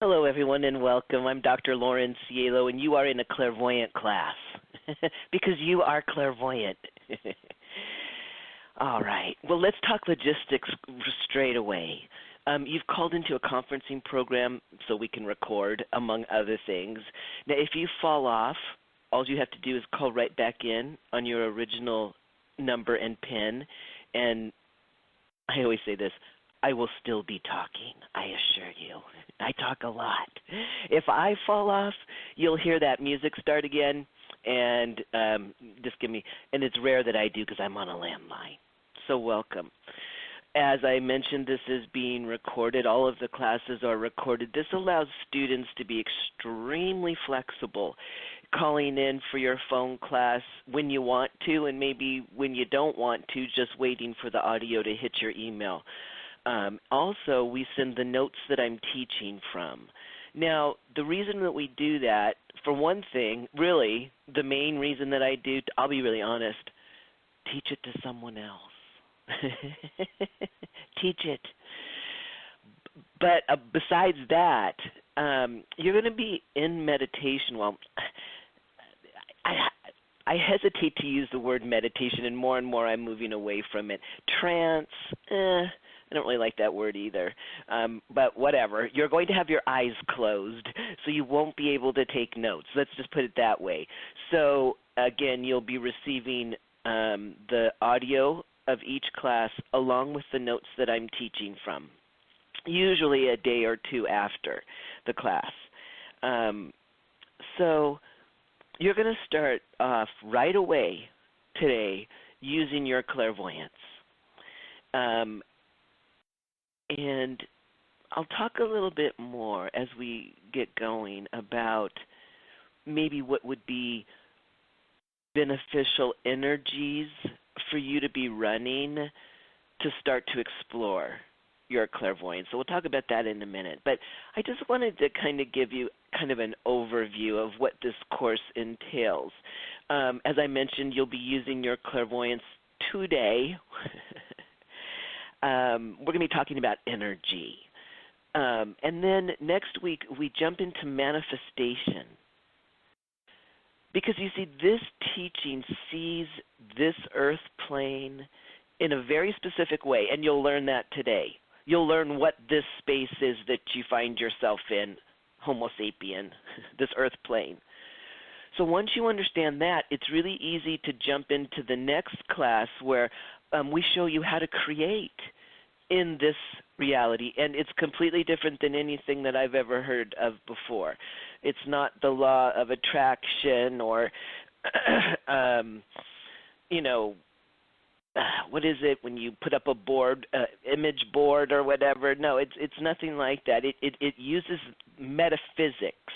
Hello, everyone, and welcome. I'm Dr. Loren, Cielo, and you are in a clairvoyant class because you are clairvoyant. All right. Well, let's talk logistics straight away. You've called into a conferencing program so we can record, among other things. Now, if you fall off, all you have to do is call right back in on your original number and PIN, and I always say this, I will still be talking, I assure you. I talk a lot. If I fall off, you'll hear that music start again, and just give me, and it's rare that I do because I'm on a landline. So welcome. As I mentioned, this is being recorded. All of the classes are recorded. This allows students to be extremely flexible, calling in for your phone class when you want to and maybe when you don't want to, just waiting for the audio to hit your email. Also, we send the notes that I'm teaching from. Now, the reason that we do that, for one thing, really, the main reason that I do, I'll be really honest, teach it to someone else. Teach it. But besides that, you're going to be in meditation. Well, I hesitate to use the word meditation, and more I'm moving away from it. Trance, I don't really like that word either, but whatever. You're going to have your eyes closed, so you won't be able to take notes. Let's just put it that way. So, again, you'll be receiving the audio of each class along with the notes that I'm teaching from, usually a day or two after the class. So you're going to start off right away today using your clairvoyance. And I'll talk a little bit more as we get going about maybe what would be beneficial energies for you to be running to start to explore your clairvoyance. So we'll talk about that in a minute. But I just wanted to kind of give you kind of an overview of what this course entails. As I mentioned, you'll be using your clairvoyance today. We're going to be talking about energy. And then next week, we jump into manifestation. Because you see, this teaching sees this earth plane in a very specific way, and you'll learn that today. You'll learn what this space is that you find yourself in, Homo sapien, this earth plane. So once you understand that, it's really easy to jump into the next class where we show you how to create in this reality, and it's completely different than anything that I've ever heard of before. It's not the law of attraction or, what is it when you put up a board, image board or whatever? No, it's nothing like that. It uses metaphysics.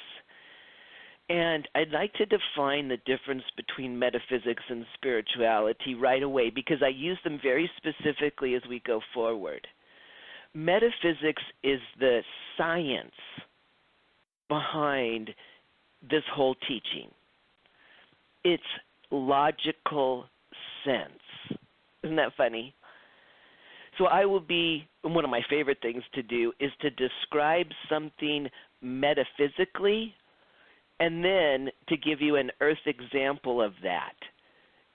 And I'd like to define the difference between metaphysics and spirituality right away because I use them very specifically as we go forward. Metaphysics is the science behind this whole teaching. It's logical sense. Isn't that funny? So one of my favorite things to do is to describe something metaphysically and then to give you an earth example of that.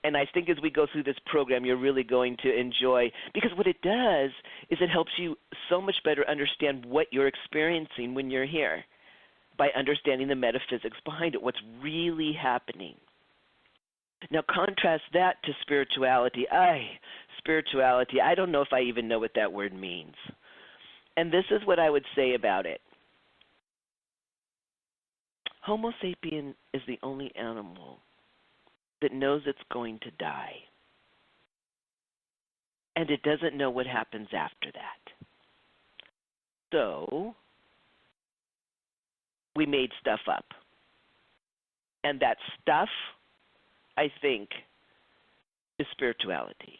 And I think as we go through this program, you're really going to enjoy, because what it does is it helps you so much better understand what you're experiencing when you're here by understanding the metaphysics behind it, what's really happening. Now contrast that to spirituality. Spirituality, I don't know if I even know what that word means. And this is what I would say about it. Homo sapien is the only animal that knows it's going to die. And it doesn't know what happens after that. So, we made stuff up. And that stuff, I think, is spirituality.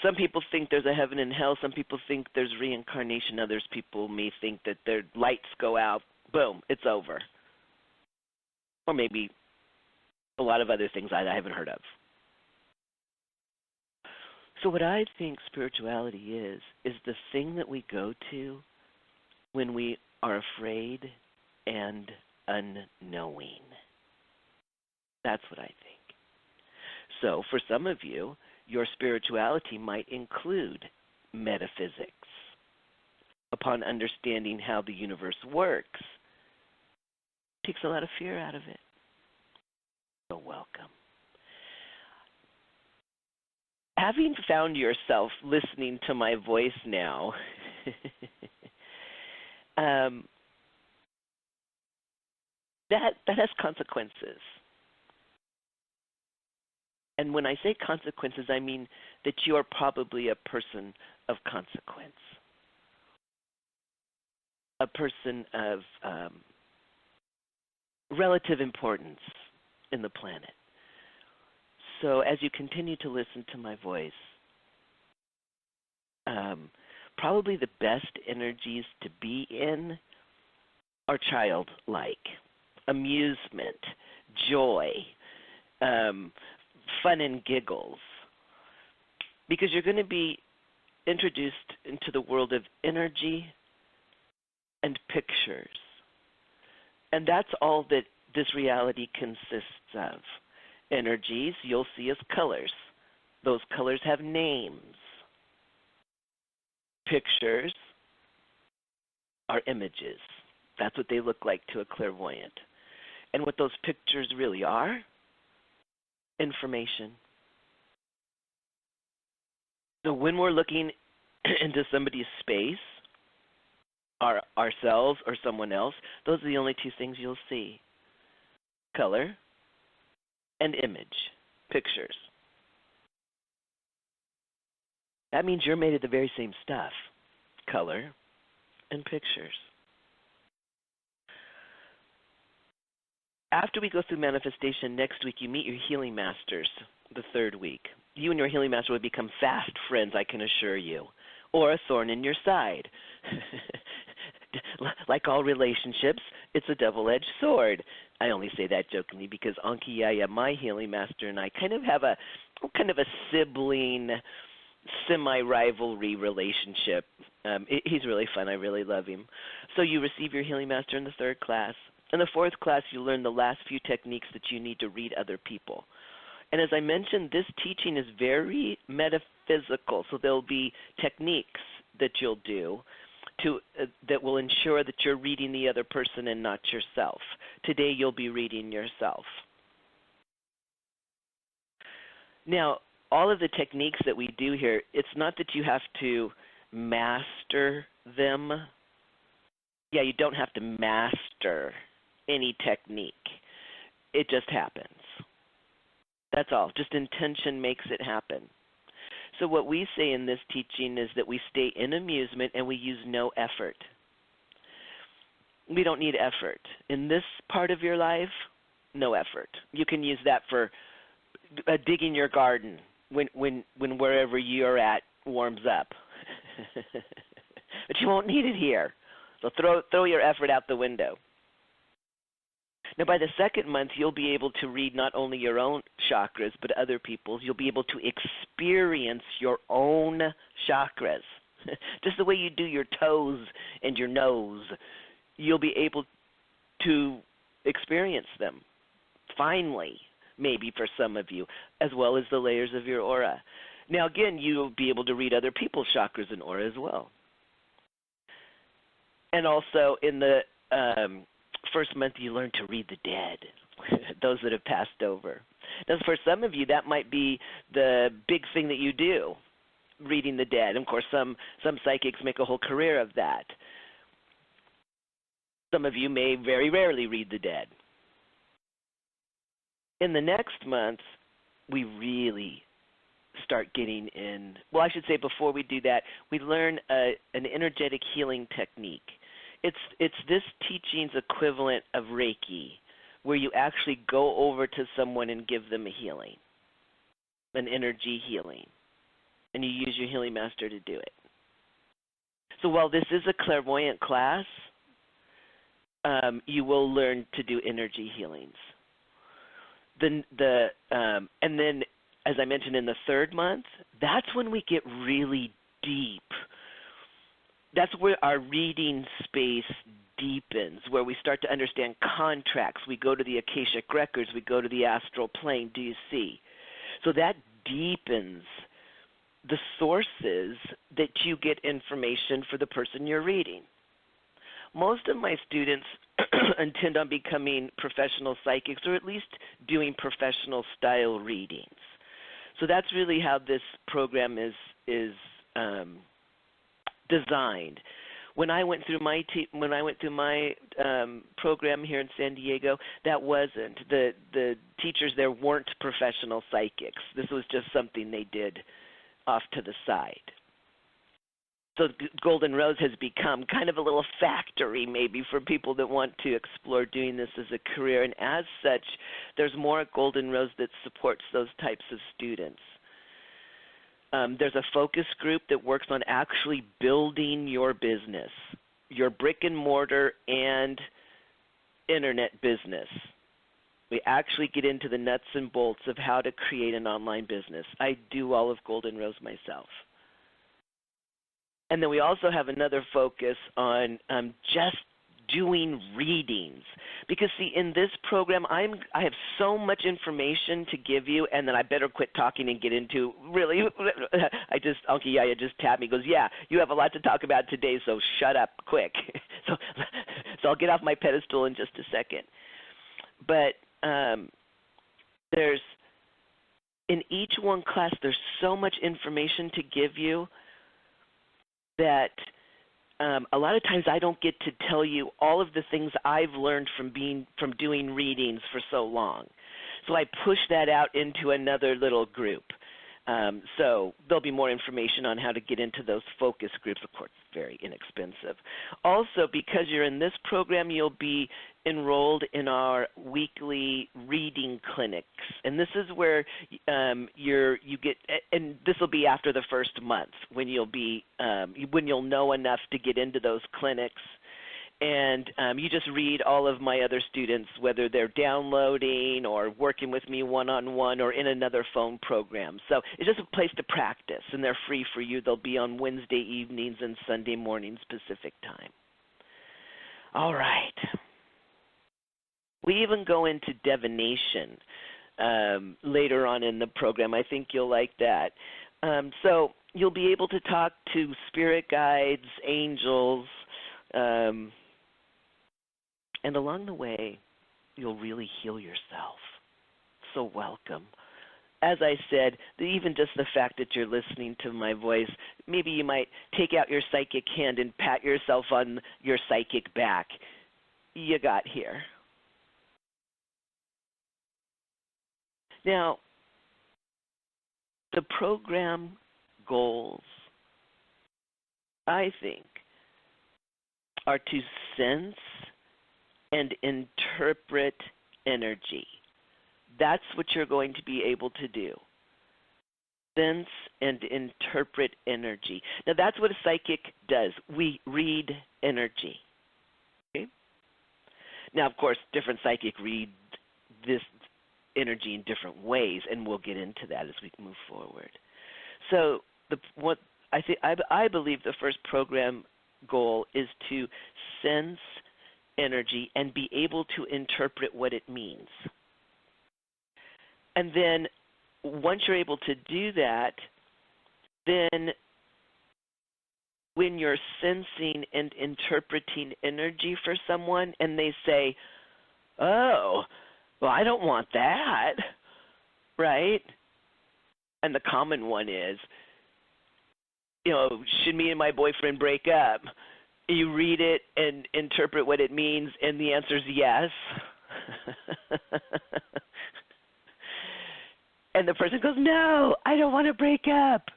Some people think there's a heaven and hell. Some people think there's reincarnation. Others people may think that their lights go out. Boom, it's over. Or maybe a lot of other things I haven't heard of. So what I think spirituality is the thing that we go to when we are afraid and unknowing. That's what I think. So for some of you, your spirituality might include metaphysics. Upon understanding how the universe works, it takes a lot of fear out of it. So welcome. Having found yourself listening to my voice now, that has consequences. And when I say consequences, I mean that you are probably a person of consequence, a person of relative importance in the planet. So as you continue to listen to my voice, probably the best energies to be in are childlike, amusement, joy, fun and giggles, because you're going to be introduced into the world of energy and pictures. And that's all that this reality consists of. Energies you'll see as colors. Those colors have names. Pictures are images. That's what they look like to a clairvoyant. And what those pictures really are? Information. So when we're looking into somebody's space, ourselves or someone else, those are the only two things you'll see. Color and image, pictures. That means you're made of the very same stuff, color and pictures. After we go through manifestation next week, you meet your healing masters the third week. You and your healing master will become fast friends, I can assure you, or a thorn in your side. Like all relationships, it's a double-edged sword. I only say that jokingly because Anki Yaya, my healing master, and I kind of have a sibling, semi-rivalry relationship. He's really fun. I really love him. So you receive your healing master in the third class. In the fourth class, you learn the last few techniques that you need to read other people. And as I mentioned, this teaching is very metaphysical, so there'll be techniques that you'll do that will ensure that you're reading the other person and not yourself. Today, you'll be reading yourself. Now, all of the techniques that we do here, it's not that you have to master them. Yeah, you don't have to master any technique. It just happens. That's all. Just intention makes it happen. So what we say in this teaching is that we stay in amusement and we use no effort. We don't need effort. In this part of your life, no effort. You can use that for digging your garden when wherever you're at warms up. But you won't need it here. So throw your effort out the window. Now, by the second month, you'll be able to read not only your own chakras, but other people's. You'll be able to experience your own chakras. Just the way you do your toes and your nose, you'll be able to experience them, finally, maybe for some of you, as well as the layers of your aura. Now, again, you'll be able to read other people's chakras and aura as well. And also, in the first month, you learn to read the dead, those that have passed over. Now, for some of you, that might be the big thing that you do, reading the dead. And of course, some psychics make a whole career of that. Some of you may very rarely read the dead. In the next month, we really start getting in. Well, I should say before we do that, we learn an energetic healing technique. It's this teaching's equivalent of Reiki, where you actually go over to someone and give them a healing, an energy healing, and you use your healing master to do it. So while this is a clairvoyant class, you will learn to do energy healings. And then, as I mentioned, in the third month, that's when we get really deep. That's where our reading space where we start to understand contracts. We go to the Akashic records. We go to the astral plane. Do you see? So that deepens the sources that you get information for the person you're reading. Most of my students intend on becoming professional psychics, or at least doing professional style readings. So that's really how this program is designed. When I went through my program here in San Diego, that wasn't. The teachers there weren't professional psychics. This was just something they did off to the side. So Golden Rose has become kind of a little factory maybe for people that want to explore doing this as a career. And as such, there's more at Golden Rose that supports those types of students. There's a focus group that works on actually building your business, your brick and mortar and internet business. We actually get into the nuts and bolts of how to create an online business. I do all of Golden Rose myself. And then we also have another focus on just doing readings. Because, see, in this program, I have so much information to give you, and then I better quit talking and get into, really, Uncle Yaya just tapped me, goes, yeah, you have a lot to talk about today, so shut up quick. So I'll get off my pedestal in just a second. But in each one class, there's so much information to give you that a lot of times I don't get to tell you all of the things I've learned from doing readings for so long. So I push that out into another little group. So there'll be more information on how to get into those focus groups. Of course, very inexpensive. Also, because you're in this program, you'll be enrolled in our weekly reading clinics. And this is where you get, and this will be after the first month when you'll know enough to get into those clinics. And you just read all of my other students, whether they're downloading or working with me one-on-one or in another phone program. So it's just a place to practice, and they're free for you. They'll be on Wednesday evenings and Sunday mornings Pacific time. All right. We even go into divination later on in the program. I think you'll like that. So you'll be able to talk to spirit guides, angels, and along the way, you'll really heal yourself. So welcome. As I said, even just the fact that you're listening to my voice, maybe you might take out your psychic hand and pat yourself on your psychic back. You got here. Now, the program goals, I think, are to sense and interpret energy. That's what you're going to be able to do. Sense and interpret energy. Now, that's what a psychic does. We read energy. Okay? Now, of course, different psychic read this energy in different ways, and we'll get into that as we move forward. So, I believe the first program goal is to sense energy and be able to interpret what it means. And then once you're able to do that, then when you're sensing and interpreting energy for someone and they say, oh, well, I don't want that, right? And the common one is, should me and my boyfriend break up? You read it and interpret what it means, and the answer is yes. And the person goes, no, I don't want to break up.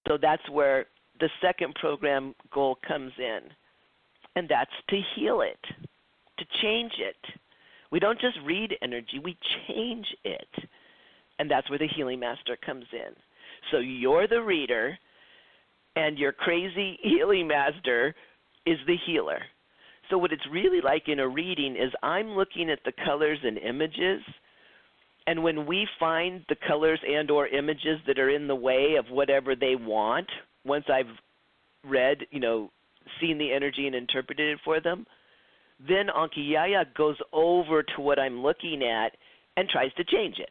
So that's where the second program goal comes in, and that's to heal it, to change it. We don't just read energy, we change it. And that's where the healing master comes in. So you're the reader, and your crazy healing master is the healer. So what it's really like in a reading is I'm looking at the colors and images, and when we find the colors and or images that are in the way of whatever they want, once I've read, seen the energy and interpreted it for them, Then Anki Yaya goes over to what I'm looking at and tries to change it.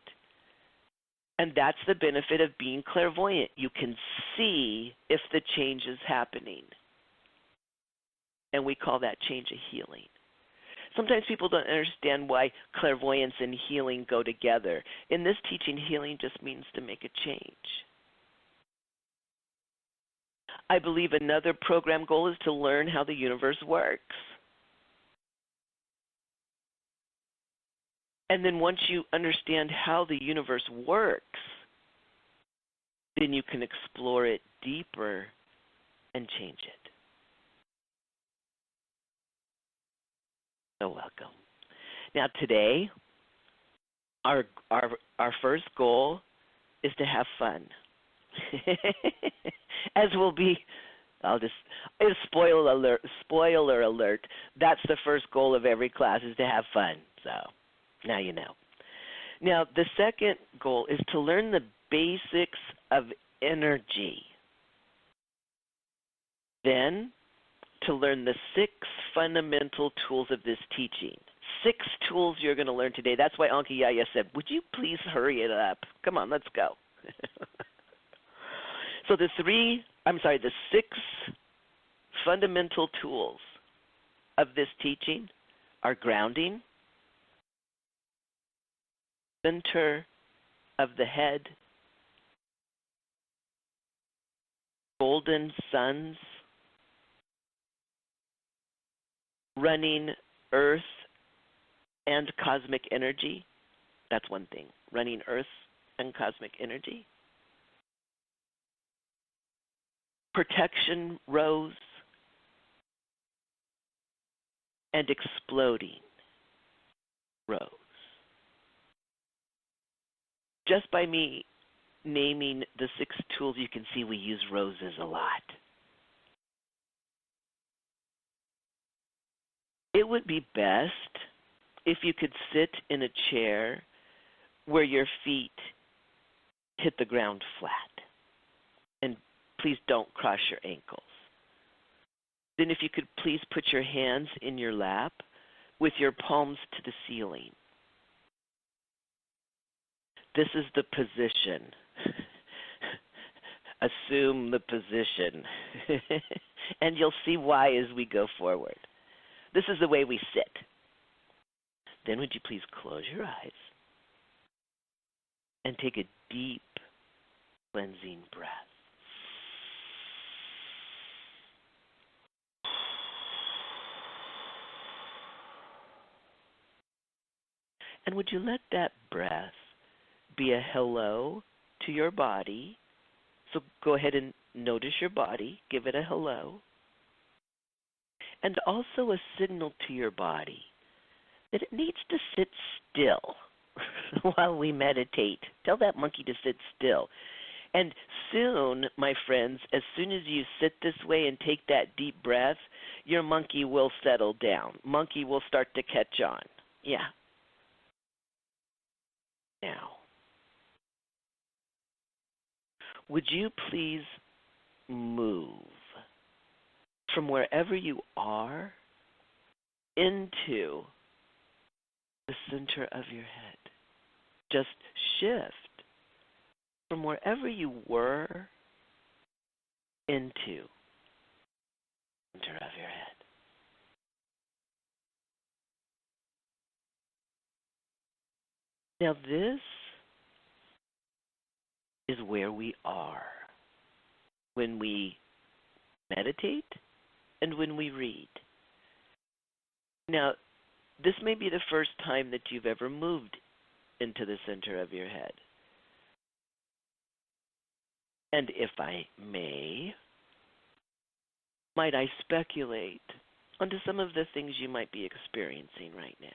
And that's the benefit of being clairvoyant. You can see if the change is happening. And we call that change a healing. Sometimes people don't understand why clairvoyance and healing go together. In this teaching, healing just means to make a change. I believe another program goal is to learn how the universe works. And then once you understand how the universe works, then you can explore it deeper and change it. So welcome. Now today, our first goal is to have fun. As will be, spoiler alert, that's the first goal of every class is to have fun. So now you know. Now the second goal is to learn the basics of energy. Then to learn the 6 fundamental tools of this teaching. 6 tools you're going to learn today. That's why Anki Yaya said, would you please hurry it up? Come on, let's go. So the 6 fundamental tools of this teaching are grounding, center of the head, golden suns, running earth and cosmic energy. That's one thing, running earth and cosmic energy. Protection rose and exploding rose. Just by me naming the 6 tools, you can see we use roses a lot. It would be best if you could sit in a chair where your feet hit the ground flat. And please don't cross your ankles. Then if you could please put your hands in your lap with your palms to the ceiling. This is the position. Assume the position. And you'll see why as we go forward. This is the way we sit. Then would you please close your eyes and take a deep cleansing breath. And would you let that breath be a hello to your body? So go ahead and notice your body. Give it a hello. And also a signal to your body that it needs to sit still while we meditate. Tell that monkey to sit still. And soon, my friends, as soon as you sit this way and take that deep breath, your monkey will settle down. Monkey will start to catch on. Yeah. Now, would you please move from wherever you are into the center of your head? Just shift from wherever you were into the center of your head. Now this is where we are when we meditate and when we read. Now, this may be the first time that you've ever moved into the center of your head. And if I may, might I speculate onto some of the things you might be experiencing right now?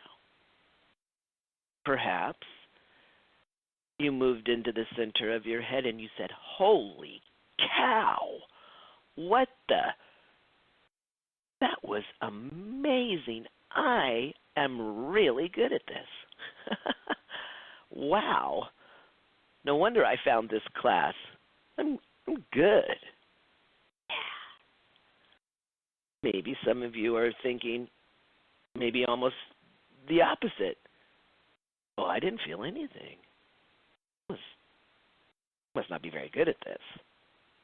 Perhaps you moved into the center of your head and you said, holy cow, what the? That was amazing. I am really good at this. Wow. No wonder I found this class. I'm good. Yeah. Maybe some of you are thinking, Maybe almost the opposite. Oh, I didn't feel anything. I must not be very good at this.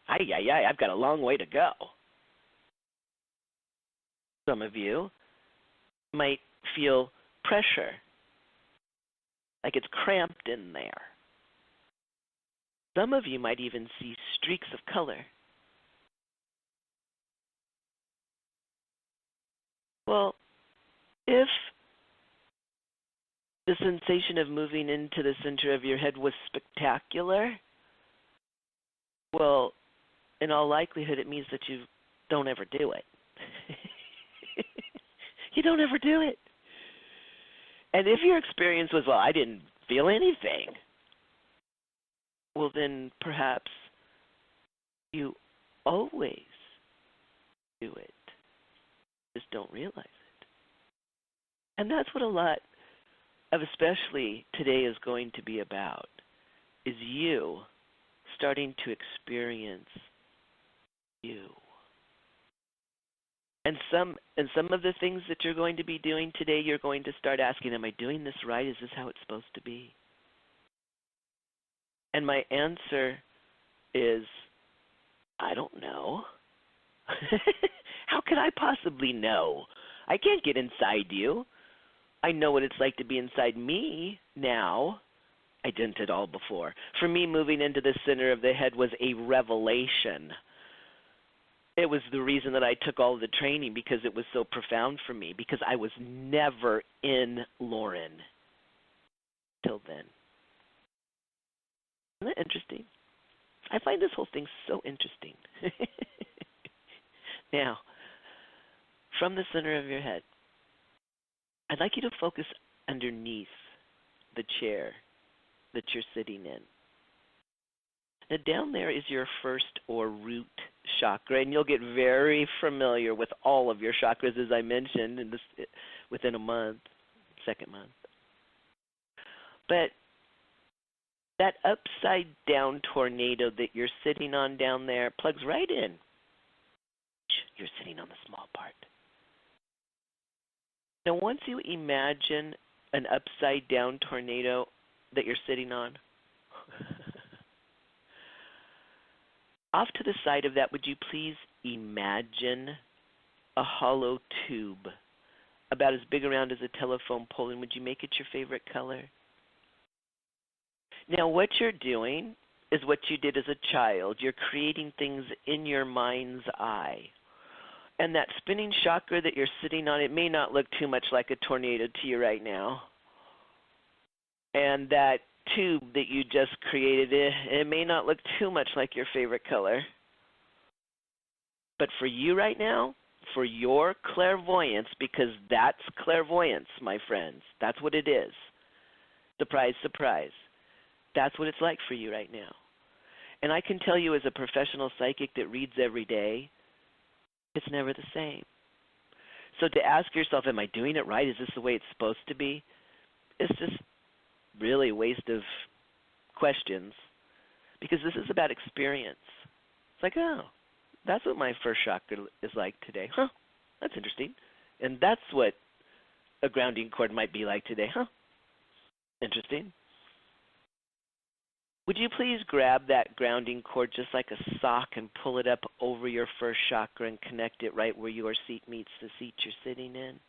I've got a long way to go. Some of you might feel pressure, like it's cramped in there. Some of you might even see streaks of color. Well, if the sensation of moving into the center of your head was spectacular, well, in all likelihood, it means that you don't ever do it. You don't ever do it. And if your experience was, well, I didn't feel anything, well, then perhaps you always do it. Just don't realize it. And that's what a lot of especially today is going to be about, is you starting to experience you. And some of the things that you're going to be doing today, you're going to start asking, am I doing this right? Is this how it's supposed to be? And my answer is, I don't know. How could I possibly know? I can't get inside you. I know what it's like to be inside me now. I didn't at all before. For me, moving into the center of the head was a revelation. It was the reason that I took all of the training, because it was so profound for me, because I was never in Loren till then. Isn't that interesting? I find this whole thing so interesting. Now, from the center of your head, I'd like you to focus underneath the chair that you're sitting in. Now, down there is your first or root chakra, and you'll get very familiar with all of your chakras, as I mentioned, within a month, second month. But that upside-down tornado that you're sitting on down there plugs right in. You're sitting on the small part. Now, once you imagine an upside-down tornado that you're sitting on, off to the side of that, would you please imagine a hollow tube about as big around as a telephone pole, and would you make it your favorite color? Now, what you're doing is what you did as a child. You're creating things in your mind's eye. And that spinning chakra that you're sitting on, it may not look too much like a tornado to you right now. And that tube that you just created, it may not look too much like your favorite color. But for you right now, for your clairvoyance, because that's clairvoyance, my friends, that's what it is. Surprise, surprise. That's what it's like for you right now. And I can tell you, as a professional psychic that reads every day, it's never the same. So to ask yourself, am I doing it right? Is this the way it's supposed to be? It's just really a waste of questions, because this is about experience. It's like, oh, that's what my first chakra is like today. Huh, that's interesting. And that's what a grounding cord might be like today. Huh, interesting. Would you please grab that grounding cord just like a sock and pull it up over your first chakra and connect it right where your seat meets the seat you're sitting in?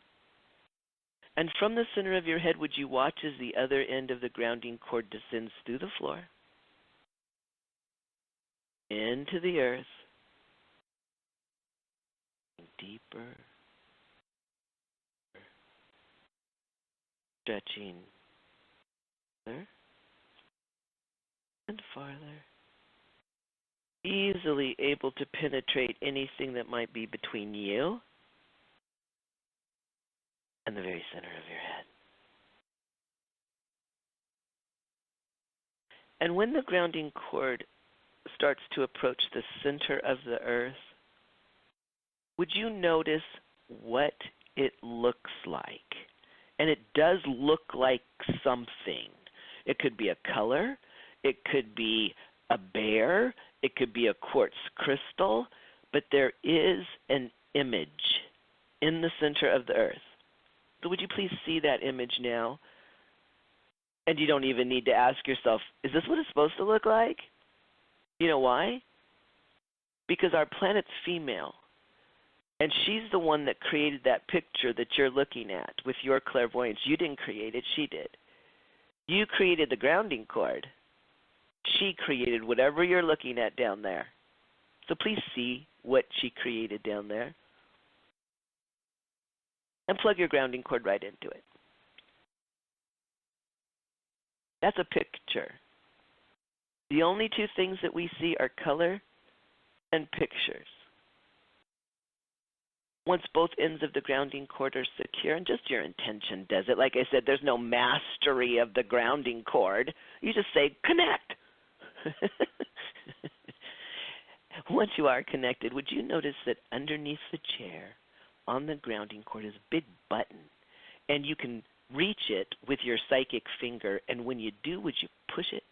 And from the center of your head, would you watch as the other end of the grounding cord descends through the floor, into the earth, deeper, stretching further and farther, easily able to penetrate anything that might be between you and the very center of your head. And when the grounding cord starts to approach the center of the earth, would you notice what it looks like? And it does look like something. It could be a color, it could be a bear, it could be a quartz crystal, but there is an image in the center of the earth. So would you please see that image now? And you don't even need to ask yourself, is this what it's supposed to look like? You know why? Because our planet's female. And she's the one that created that picture that you're looking at with your clairvoyance. You didn't create it, she did. You created the grounding cord. She created whatever you're looking at down there. So please see what she created down there. And plug your grounding cord right into it. That's a picture. The only two things that we see are color and pictures. Once both ends of the grounding cord are secure, and just your intention does it. Like I said, there's no mastery of the grounding cord. You just say, connect. Once you are connected, would you notice that underneath the chair on the grounding cord is a big button, and you can reach it with your psychic finger, and when you do, would you push it?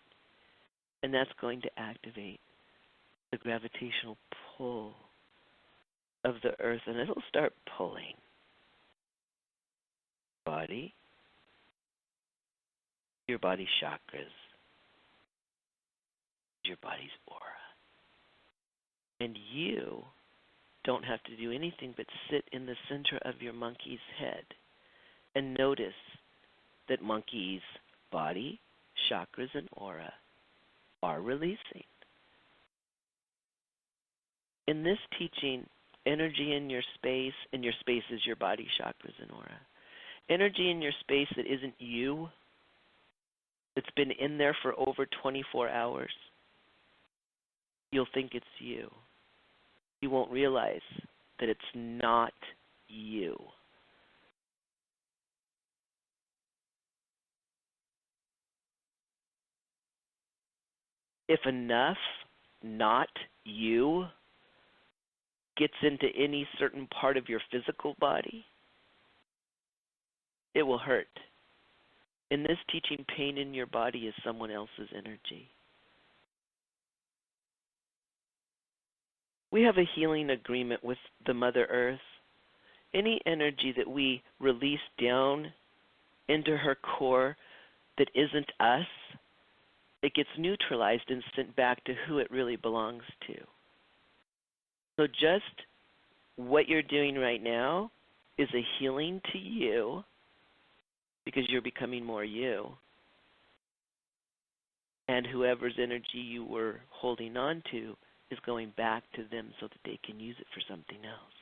And that's going to activate the gravitational pull of the earth, and it'll start pulling. Body, your body's chakras, your body's aura. And you don't have to do anything but sit in the center of your monkey's head and notice that monkey's body, chakras, and aura are releasing. In this teaching, energy in your space, and your space is your body, chakras, and aura. Energy in your space that isn't you, that's been in there for over 24 hours, you'll think it's you. You won't realize that it's not you. If enough not you gets into any certain part of your physical body, it will hurt. In this teaching, pain in your body is someone else's energy. We have a healing agreement with the Mother Earth. Any energy that we release down into her core that isn't us, it gets neutralized and sent back to who it really belongs to. So just what you're doing right now is a healing to you because you're becoming more you. And whoever's energy you were holding on to is going back to them so that they can use it for something else.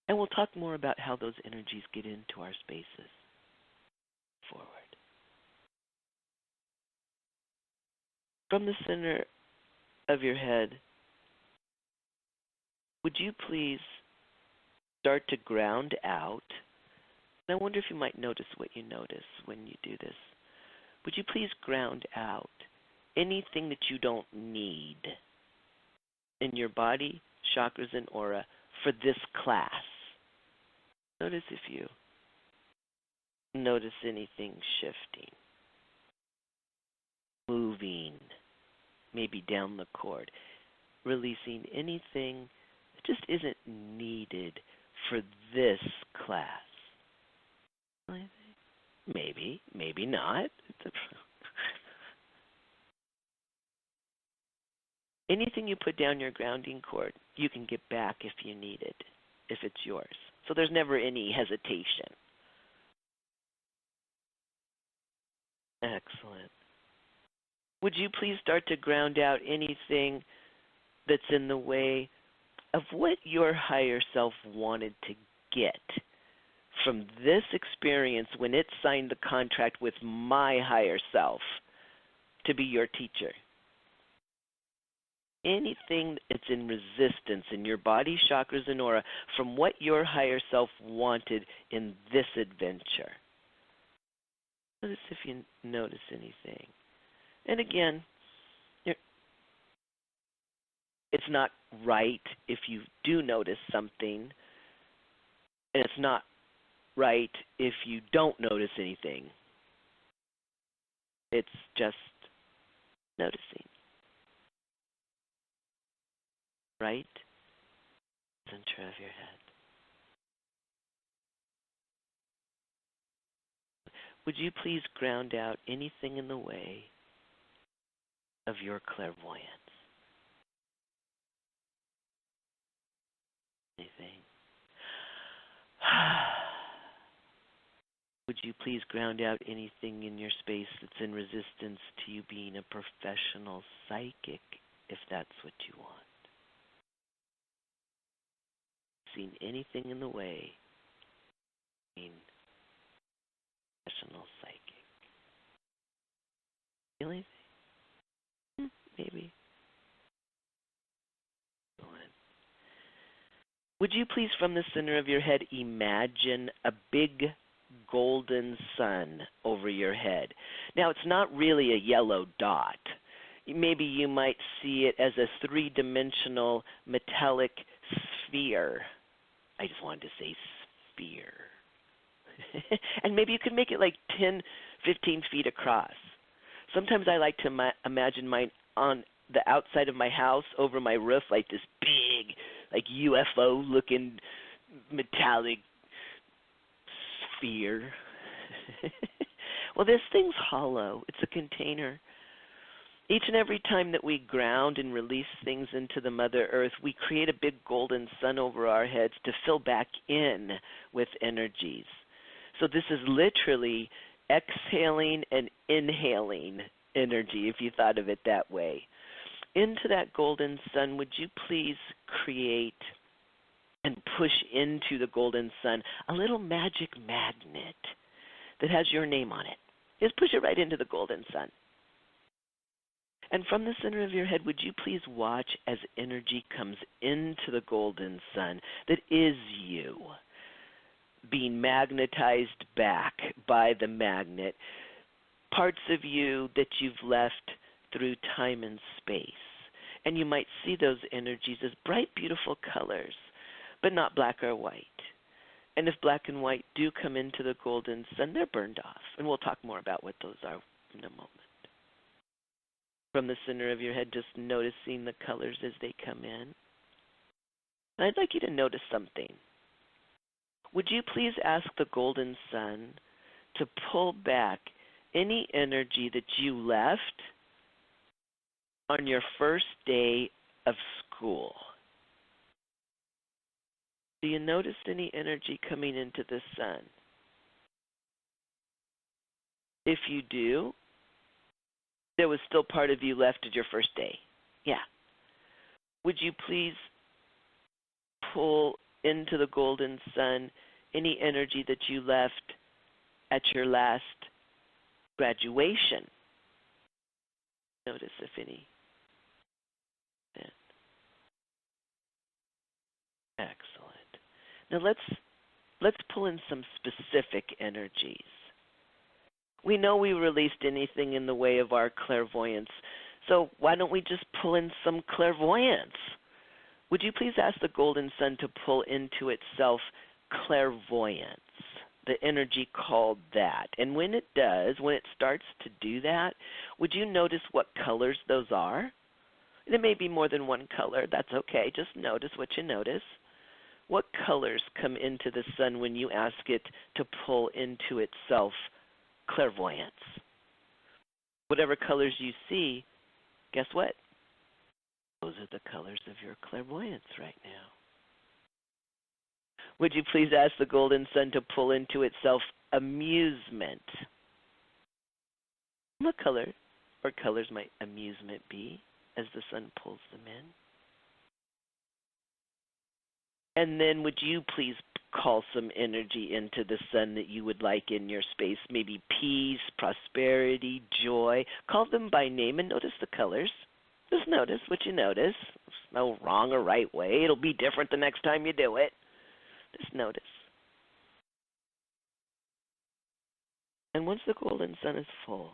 And we'll talk more about how those energies get into our spaces forward. From the center of your head, would you please start to ground out? And I wonder if you might notice what you notice when you do this. Would you please ground out anything that you don't need in your body, chakras, and aura for this class? Notice if you notice anything shifting, moving, maybe down the cord, releasing anything that just isn't needed for this class. Maybe, maybe not. Anything you put down your grounding cord, you can get back if you need it, if it's yours. So there's never any hesitation. Excellent. Would you please start to ground out anything that's in the way of what your higher self wanted to get from this experience when it signed the contract with my higher self to be your teacher? Anything that's in resistance in your body, chakras, and aura from what your higher self wanted in this adventure. Notice if you notice anything. And again, it's not right if you do notice something, and it's not right if you don't notice anything. It's just noticing. Right? Center of your head. would you please ground out anything in the way of your clairvoyance? Anything? Would you please ground out anything in your space that's in resistance to you being a professional psychic, if that's what you want? Seen anything in the way of being a professional psychic? Really? Maybe. Would you please, from the center of your head, imagine a big golden sun over your head? Now, it's not really a yellow dot. Maybe you might see it as a three-dimensional metallic sphere. I just wanted to say sphere. And maybe you could make it like 10, 15 feet across. Sometimes I like to imagine mine on the outside of my house over my roof, like this big, like UFO-looking metallic sphere. Well, this thing's hollow. It's a container. Each and every time that we ground and release things into the Mother Earth, we create a big golden sun over our heads to fill back in with energies. So this is literally exhaling and inhaling energy, if you thought of it that way. Into that golden sun, would you please create and push into the golden sun a little magic magnet that has your name on it? Just push it right into the golden sun. And from the center of your head, would you please watch as energy comes into the golden sun that is you, being magnetized back by the magnet, parts of you that you've left through time and space. And you might see those energies as bright, beautiful colors, but not black or white. And if black and white do come into the golden sun, they're burned off. And we'll talk more about what those are in a moment. From the center of your head, just noticing the colors as they come in. And I'd like you to notice something. Would you please ask the golden sun to pull back any energy that you left on your first day of school? Do you notice any energy coming into the sun? If you do, there was still part of you left at your first day. Yeah. Would you please pull into the golden sun any energy that you left at your last graduation? Notice if any. Excellent. Now let's pull in some specific energies. We know we released anything in the way of our clairvoyance, so why don't we just pull in some clairvoyance? Would you please ask the golden sun to pull into itself clairvoyance, the energy called that? And when it does, when it starts to do that, would you notice what colors those are? There may be more than one color. That's okay. Just notice what you notice. What colors come into the sun when you ask it to pull into itself clairvoyance? Whatever colors you see, guess what? Those are the colors of your clairvoyance right now. Would you please ask the golden sun to pull into itself amusement? What color or colors might amusement be as the sun pulls them in? And then would you please call some energy into the sun that you would like in your space? Maybe peace, prosperity, joy. Call them by name and notice the colors. Just notice what you notice. There's no wrong or right way. It'll be different the next time you do it. Just notice. And once the golden sun is full,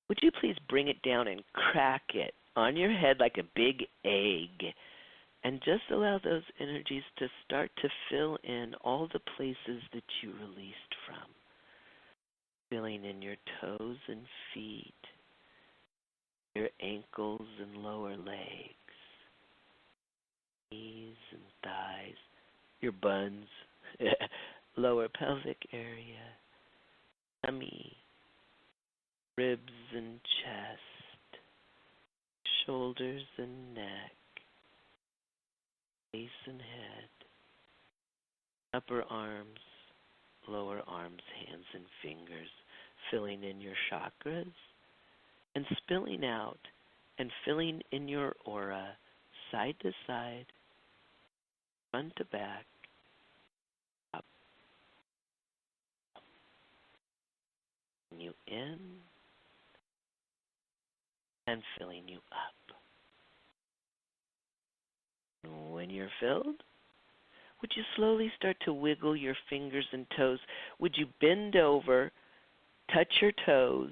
would you please bring it down and crack it on your head like a big egg? And just allow those energies to start to fill in all the places that you released from. Filling in your toes and feet, your ankles and lower legs, knees and thighs, your buns, lower pelvic area, tummy, ribs and chest, shoulders and neck, face and head, upper arms, lower arms, hands and fingers, filling in your chakras and spilling out and filling in your aura side to side, front to back, up, you in and filling you up. When you're filled, would you slowly start to wiggle your fingers and toes? Would you bend over, touch your toes,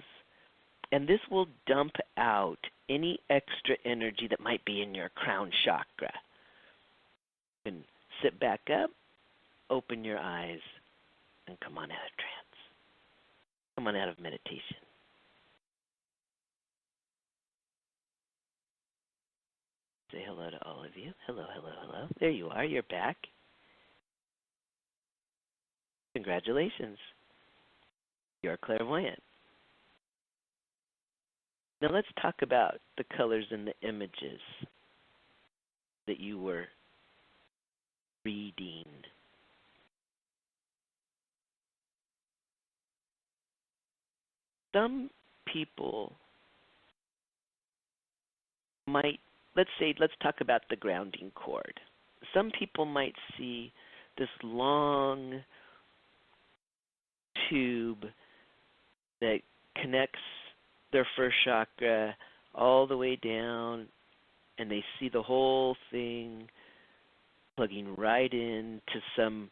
and this will dump out any extra energy that might be in your crown chakra. You can sit back up, open your eyes, and come on out of trance. Come on out of meditation. Say hello to all of you. Hello, hello, hello. There you are. You're back. Congratulations. You're clairvoyant. Now let's talk about the colors and the images that you were reading. Some people might, let's talk about the grounding cord. Some people might see this long tube that connects their first chakra all the way down, and they see the whole thing plugging right into some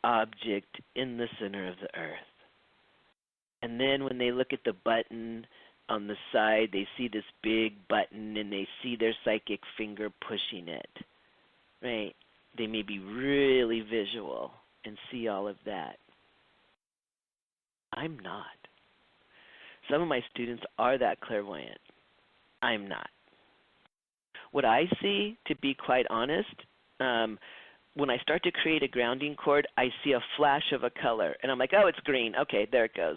object in the center of the earth. And then when they look at the button on the side, they see this big button and they see their psychic finger pushing it. Right? They may be really visual and see all of that. I'm not. Some of my students are that clairvoyant. I'm not. What I see, to be quite honest, when I start to create a grounding cord, I see a flash of a color, and I'm like, oh, it's green. Okay, there it goes.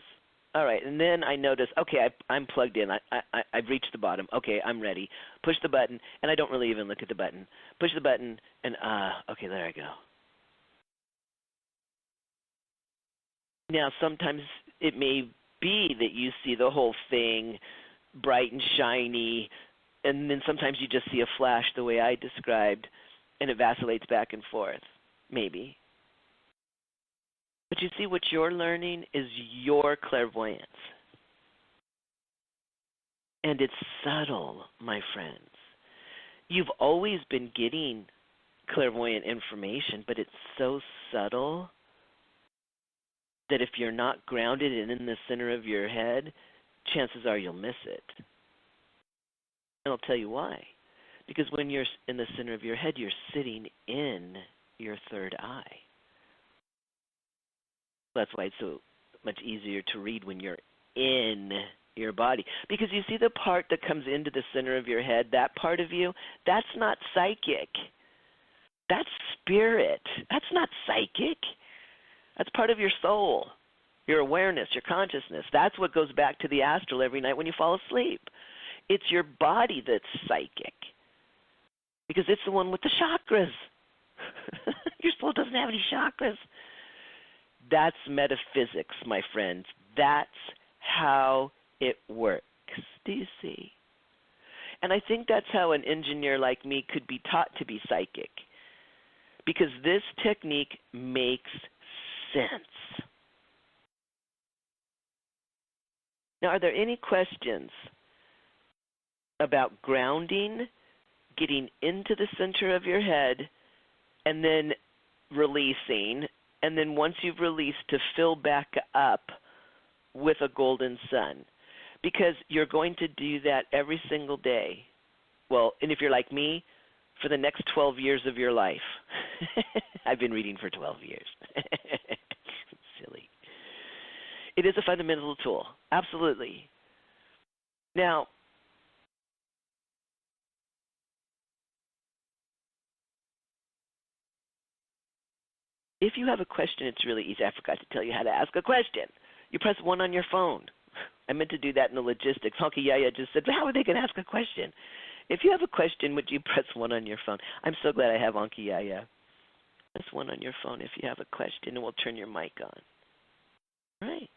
All right, and then I notice, okay, I'm plugged in. I've reached the bottom. Okay, I'm ready. Push the button, and I don't really even look at the button. Push the button, and okay, there I go. Now, sometimes it may be that you see the whole thing bright and shiny, and then sometimes you just see a flash the way I described, and it vacillates back and forth, maybe. But you see, what you're learning is your clairvoyance. And it's subtle, my friends. You've always been getting clairvoyant information, but it's so subtle that if you're not grounded and in the center of your head, chances are you'll miss it. And I'll tell you why. Because when you're in the center of your head, you're sitting in your third eye. That's why it's so much easier to read when you're in your body. Because you see the part that comes into the center of your head, that part of you, that's not psychic. That's spirit. That's not psychic. That's part of your soul, your awareness, your consciousness. That's what goes back to the astral every night when you fall asleep. It's your body that's psychic. Because it's the one with the chakras. Your soul doesn't have any chakras. That's metaphysics, my friends. That's how it works. Do you see? And I think that's how an engineer like me could be taught to be psychic. Because this technique makes sense. Now, are there any questions about grounding, getting into the center of your head, and then releasing, and then once you've released, to fill back up with a golden sun? Because you're going to do that every single day. Well, and if you're like me, for the next 12 years of your life. I've been reading for 12 years. Silly. It is a fundamental tool, absolutely. Now, if you have a question, it's really easy. I forgot to tell you how to ask a question. You press 1 on your phone. I meant to do that in the logistics. Honky Yaya just said, how are they going to ask a question? If you have a question, would you press 1 on your phone? I'm so glad I have Honky Yaya. Press 1 on your phone if you have a question, and we'll turn your mic on. Right.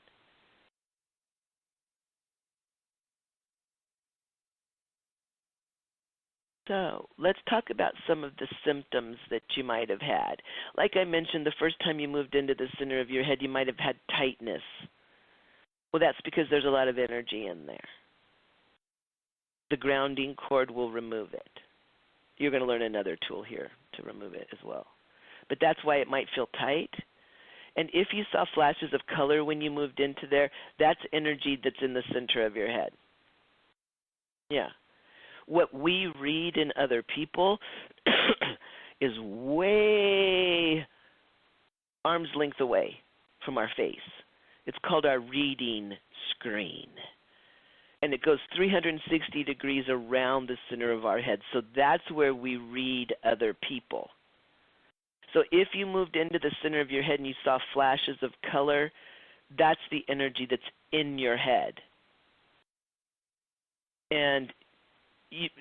So let's talk about some of the symptoms that you might have had. Like I mentioned, the first time you moved into the center of your head, you might have had tightness. Well, that's because there's a lot of energy in there. The grounding cord will remove it. You're going to learn another tool here to remove it as well. But that's why it might feel tight. And if you saw flashes of color when you moved into there, that's energy that's in the center of your head. Yeah. What we read in other people is way arm's length away from our face. It's called our reading screen. And it goes 360 degrees around the center of our head. So that's where we read other people. So if you moved into the center of your head and you saw flashes of color, that's the energy that's in your head. And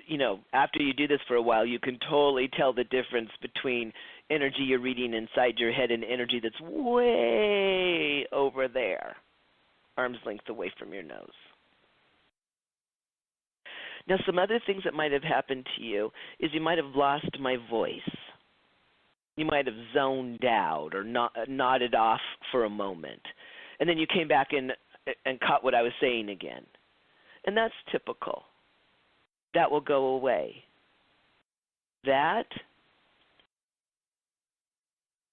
you know, after you do this for a while, you can totally tell the difference between energy you're reading inside your head and energy that's way over there, arm's length away from your nose. Now, some other things that might have happened to you is you might have lost my voice. You might have zoned out or nodded off for a moment. And then you came back and caught what I was saying again. And that's typical. That will go away. That,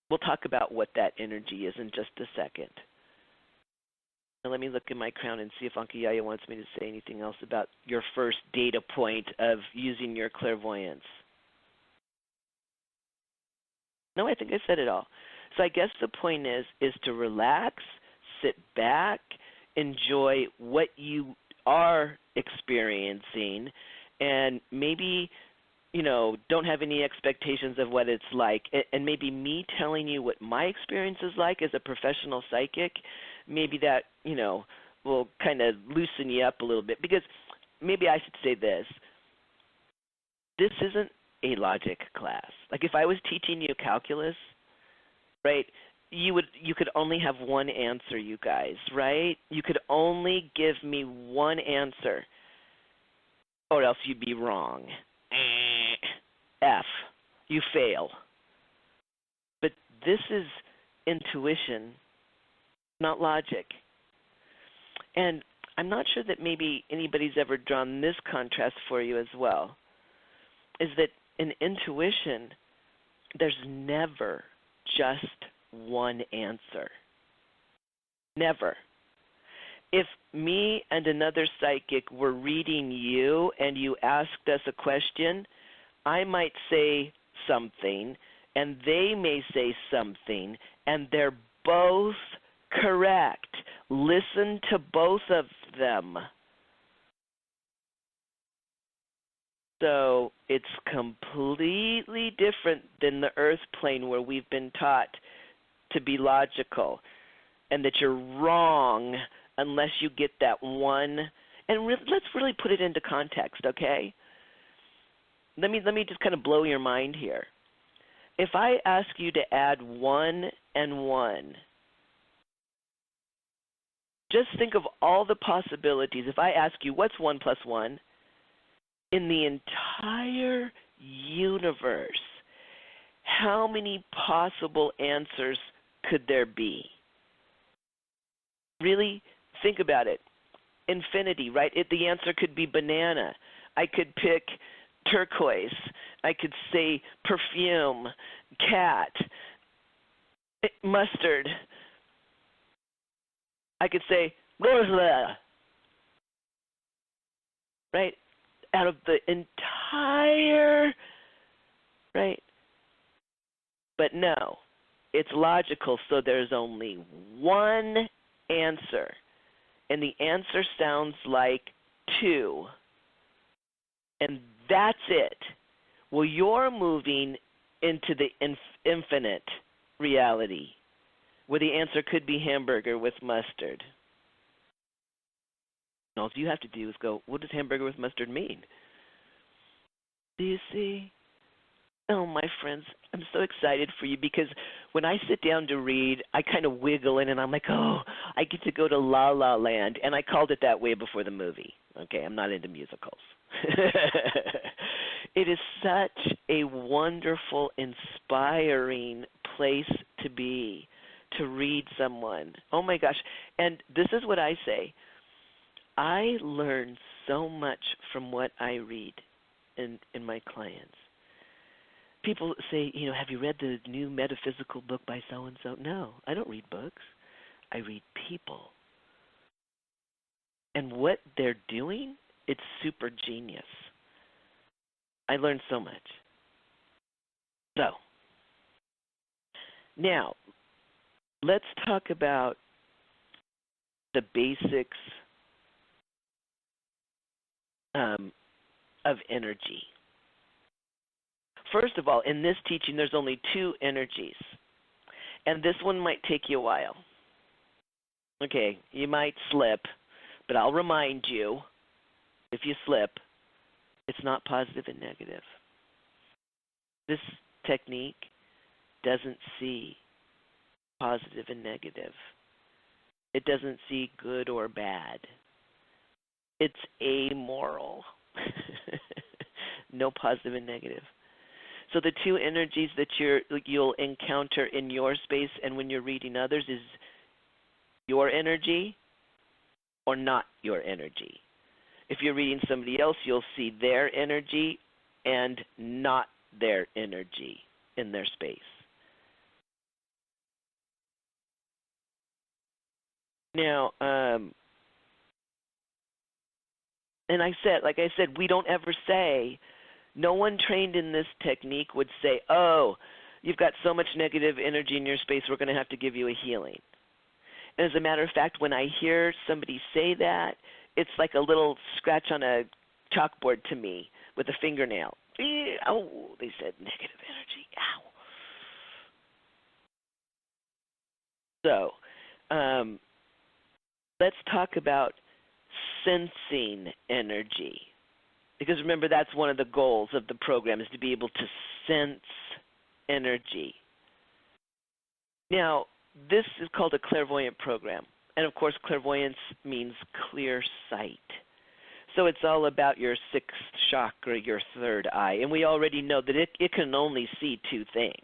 we'll talk about what that energy is in just a second. Now let me look in my crown and see if Anki Yaya wants me to say anything else about your first data point of using your clairvoyance. No, I think I said it all. So I guess the point is to relax, sit back, enjoy what you are experiencing, and maybe, you know, don't have any expectations of what it's like. And maybe me telling you what my experience is like as a professional psychic, maybe that, you know, will kind of loosen you up a little bit. Because maybe I should say this. This isn't a logic class. Like if I was teaching you calculus, right, you could only have one answer, you guys, right? You could only give me one answer, or else you'd be wrong. F, you fail. But this is intuition, not logic. And I'm not sure that maybe anybody's ever drawn this contrast for you as well, is that in intuition, there's never just one answer. Never. If me and another psychic were reading you and you asked us a question, I might say something and they may say something and they're both correct. Listen to both of them. So it's completely different than the earth plane where we've been taught to be logical and that you're wrong unless you get that one. And let's really put it into context, okay? Let me just kind of blow your mind here. If I ask you to add 1 and 1, just think of all the possibilities. If I ask you, what's 1 plus 1? In the entire universe, how many possible answers could there be? Really, think about it. Infinity, right? The answer could be banana. I could pick turquoise. I could say perfume, cat, mustard. I could say rosa, right? Out of the entire, right? But no, it's logical, so there's only one answer. And the answer sounds like 2. And that's it. Well, you're moving into the infinite reality, where the answer could be hamburger with mustard. And all you have to do is go, what does hamburger with mustard mean? Do you see? Oh, my friends, I'm so excited for you because when I sit down to read, I kind of wiggle in and I'm like, oh, I get to go to La La Land. And I called it that way before the movie. Okay, I'm not into musicals. It is such a wonderful, inspiring place to be, to read someone. Oh my gosh. And this is what I say. I learn so much from what I read in my clients. People say, have you read the new metaphysical book by so-and-so? No, I don't read books. I read people. And what they're doing, it's super genius. I learned so much. So, now, let's talk about the basics of energy. First of all, in this teaching, there's only two energies. And this one might take you a while. Okay, you might slip, but I'll remind you, if you slip, it's not positive and negative. This technique doesn't see positive and negative. It doesn't see good or bad. It's amoral. No positive and negative. So the two energies that you'll encounter in your space and when you're reading others is your energy or not your energy. If you're reading somebody else, you'll see their energy and not their energy in their space. Now, and like I said, we don't ever say, no one trained in this technique would say, oh, you've got so much negative energy in your space, we're going to have to give you a healing. And as a matter of fact, when I hear somebody say that, it's like a little scratch on a chalkboard to me with a fingernail. Oh, they said negative energy. Ow. So, let's talk about sensing energy. Because remember, that's one of the goals of the program, is to be able to sense energy. Now, this is called a clairvoyant program. And of course, clairvoyance means clear sight. So it's all about your sixth chakra, your third eye. And we already know that it can only see two things.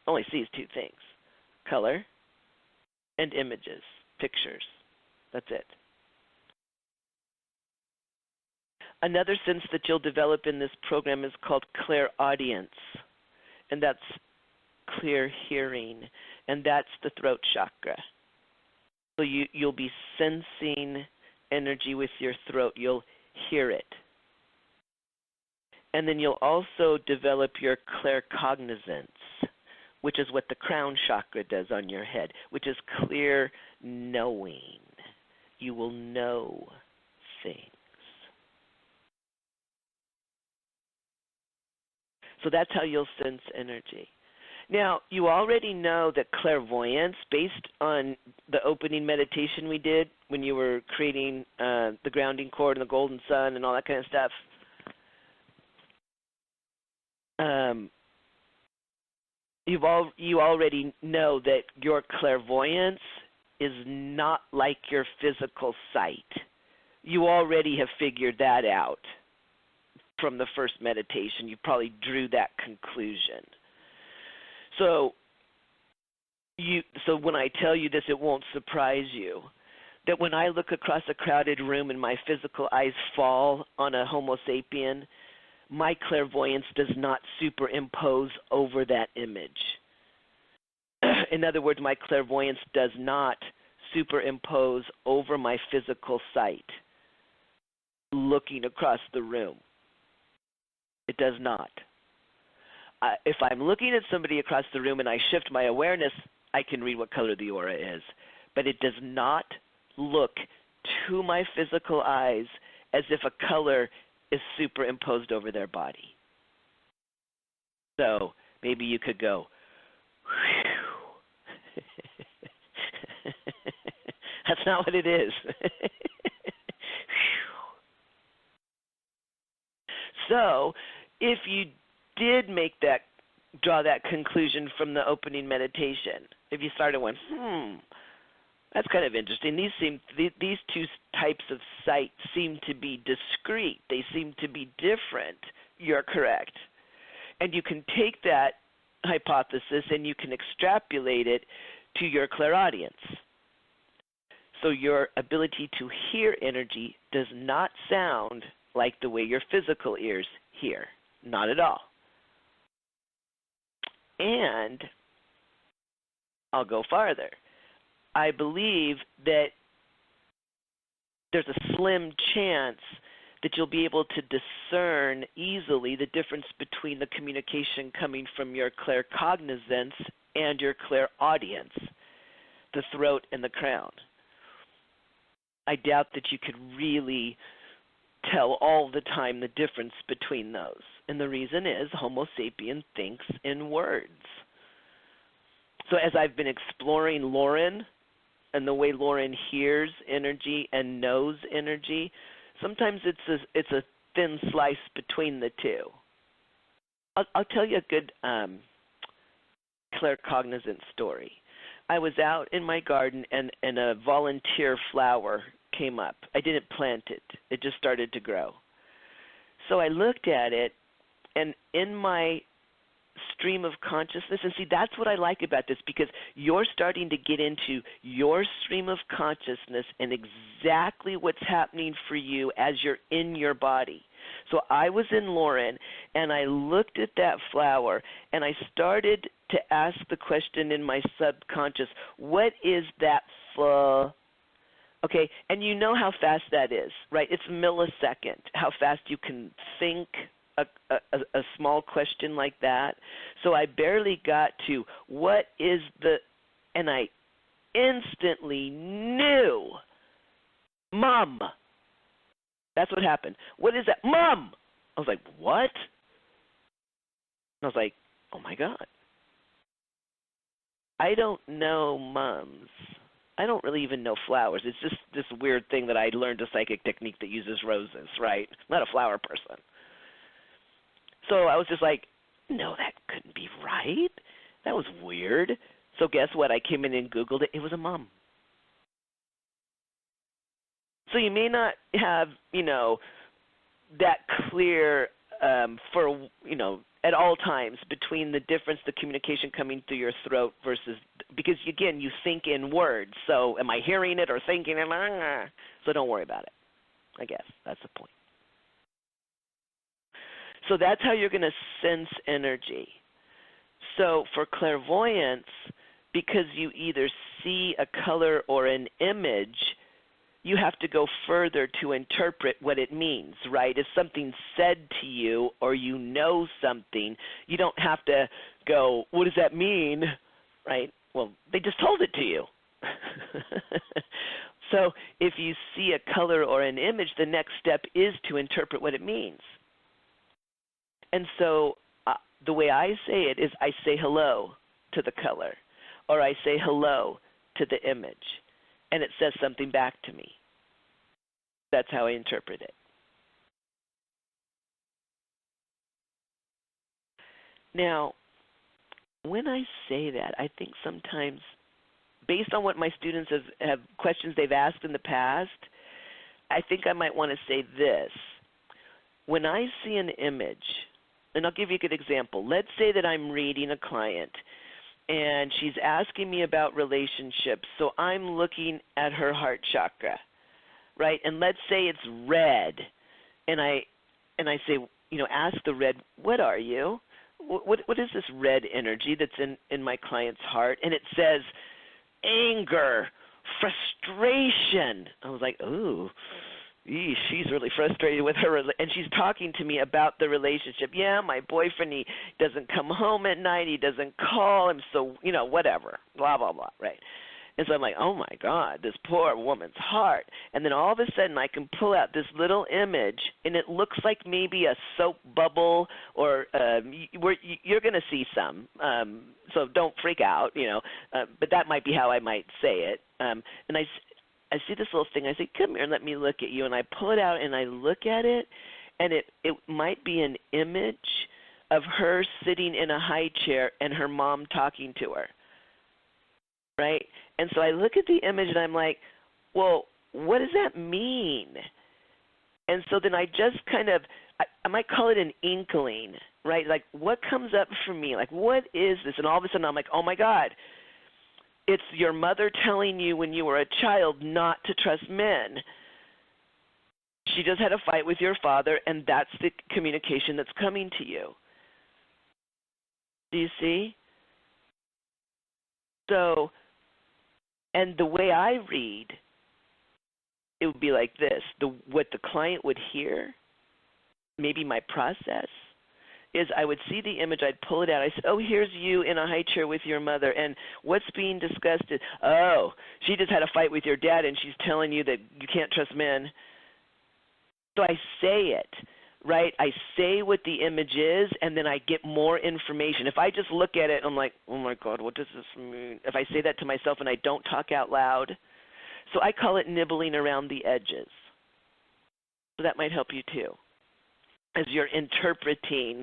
Only sees two things: color and images, pictures. That's it. Another sense that you'll develop in this program is called clairaudience, and that's clear hearing, and that's the throat chakra. So you'll be sensing energy with your throat. You'll hear it. And then you'll also develop your claircognizance, which is what the crown chakra does on your head, which is clear knowing. You will know things. So that's how you'll sense energy. Now, you already know that clairvoyance, based on the opening meditation we did when you were creating the grounding cord and the golden sun and all that kind of stuff, you already know that your clairvoyance is not like your physical sight. You already have figured that out from the first meditation. You probably drew that conclusion. So when I tell you this, it won't surprise you that when I look across a crowded room and my physical eyes fall on a Homo sapien, my clairvoyance does not superimpose over that image. In other words, my clairvoyance does not superimpose over my physical sight looking across the room. It does not. If I'm looking at somebody across the room and I shift my awareness, I can read what color the aura is. But it does not look to my physical eyes as if a color is superimposed over their body. So maybe you could go, whew. That's not what it is. So if you did draw that conclusion from the opening meditation, if you started going, that's kind of interesting. These two types of sight seem to be discrete. They seem to be different. You're correct. And you can take that hypothesis and you can extrapolate it to your clairaudience. So your ability to hear energy does not sound like the way your physical ears hear. Not at all. And I'll go farther. I believe that there's a slim chance that you'll be able to discern easily the difference between the communication coming from your claircognizance and your clairaudience, the throat and the crown. I doubt that you could really tell all the time the difference between those. And the reason is Homo sapien thinks in words. So as I've been exploring Loren and the way Loren hears energy and knows energy, sometimes it's a thin slice between the two. I'll tell you a good claircognizant story. I was out in my garden and a volunteer flower came up. I didn't plant it. It just started to grow. So I looked at it, and in my stream of consciousness, and see, that's what I like about this, because you're starting to get into your stream of consciousness and exactly what's happening for you as you're in your body. So I was in Loren, and I looked at that flower, and I started to ask the question in my subconscious, what is that flower? Okay, and you know how fast that is, right? It's millisecond, how fast you can think a small question like that. So I barely got to what is the, and I instantly knew, Mom. That's what happened. What is that? Mom! I was like, what? And I was like, oh my God. I don't know mums. I don't really even know flowers. It's just this weird thing that I learned a psychic technique that uses roses, right? I'm not a flower person. So I was just like, no, that couldn't be right. That was weird. So guess what? I came in and Googled it. It was a mum. So you may not have, that clear for, at all times between the difference, the communication coming through your throat versus, because again, you think in words. So am I hearing it or thinking it? So don't worry about it. I guess that's the point. So that's how you're going to sense energy. So for clairvoyance, because you either see a color or an image, you have to go further to interpret what it means, right? If something's said to you or you know something, you don't have to go, what does that mean, right? Well, they just told it to you. So if you see a color or an image, the next step is to interpret what it means. And so the way I say it is I say hello to the color, or I say hello to the image, and it says something back to me. That's how I interpret it. Now, when I say that, I think sometimes, based on what my students have questions they've asked in the past, I think I might want to say this. When I see an image, and I'll give you a good example. Let's say that I'm reading a client, and she's asking me about relationships, so I'm looking at her heart chakra, right? And let's say it's red, and I say, ask the red, what are you? What is this red energy that's in my client's heart? And it says anger, frustration. I was like, ooh. She's really frustrated with her, and she's talking to me about the relationship. Yeah, my boyfriend, he doesn't come home at night. He doesn't call. I'm so, whatever, blah, blah, blah, right? And so I'm like, oh, my God, this poor woman's heart. And then all of a sudden I can pull out this little image, and it looks like maybe a soap bubble or you're going to see some. So don't freak out, but that might be how I might say it. And I see this little thing. I say, come here and let me look at you. And I pull it out and I look at it, And it might be an image of her sitting in a high chair and her mom talking to her, right? And so I look at the image and I'm like, well, what does that mean? And so then I just kind of, I might call it an inkling, right? Like, what comes up for me? Like, what is this? And all of a sudden I'm like, oh my God, it's your mother telling you when you were a child not to trust men. She just had a fight with your father, and that's the communication that's coming to you. Do you see? So, and the way I read, it would be like this. What the client would hear, maybe my process, is I would see the image, I'd pull it out. I said, oh, here's you in a high chair with your mother, and what's being discussed is, oh, she just had a fight with your dad, and she's telling you that you can't trust men. So I say it, right? I say what the image is, and then I get more information. If I just look at it, I'm like, oh my God, what does this mean? If I say that to myself and I don't talk out loud, so I call it nibbling around the edges. So that might help you too, as you're interpreting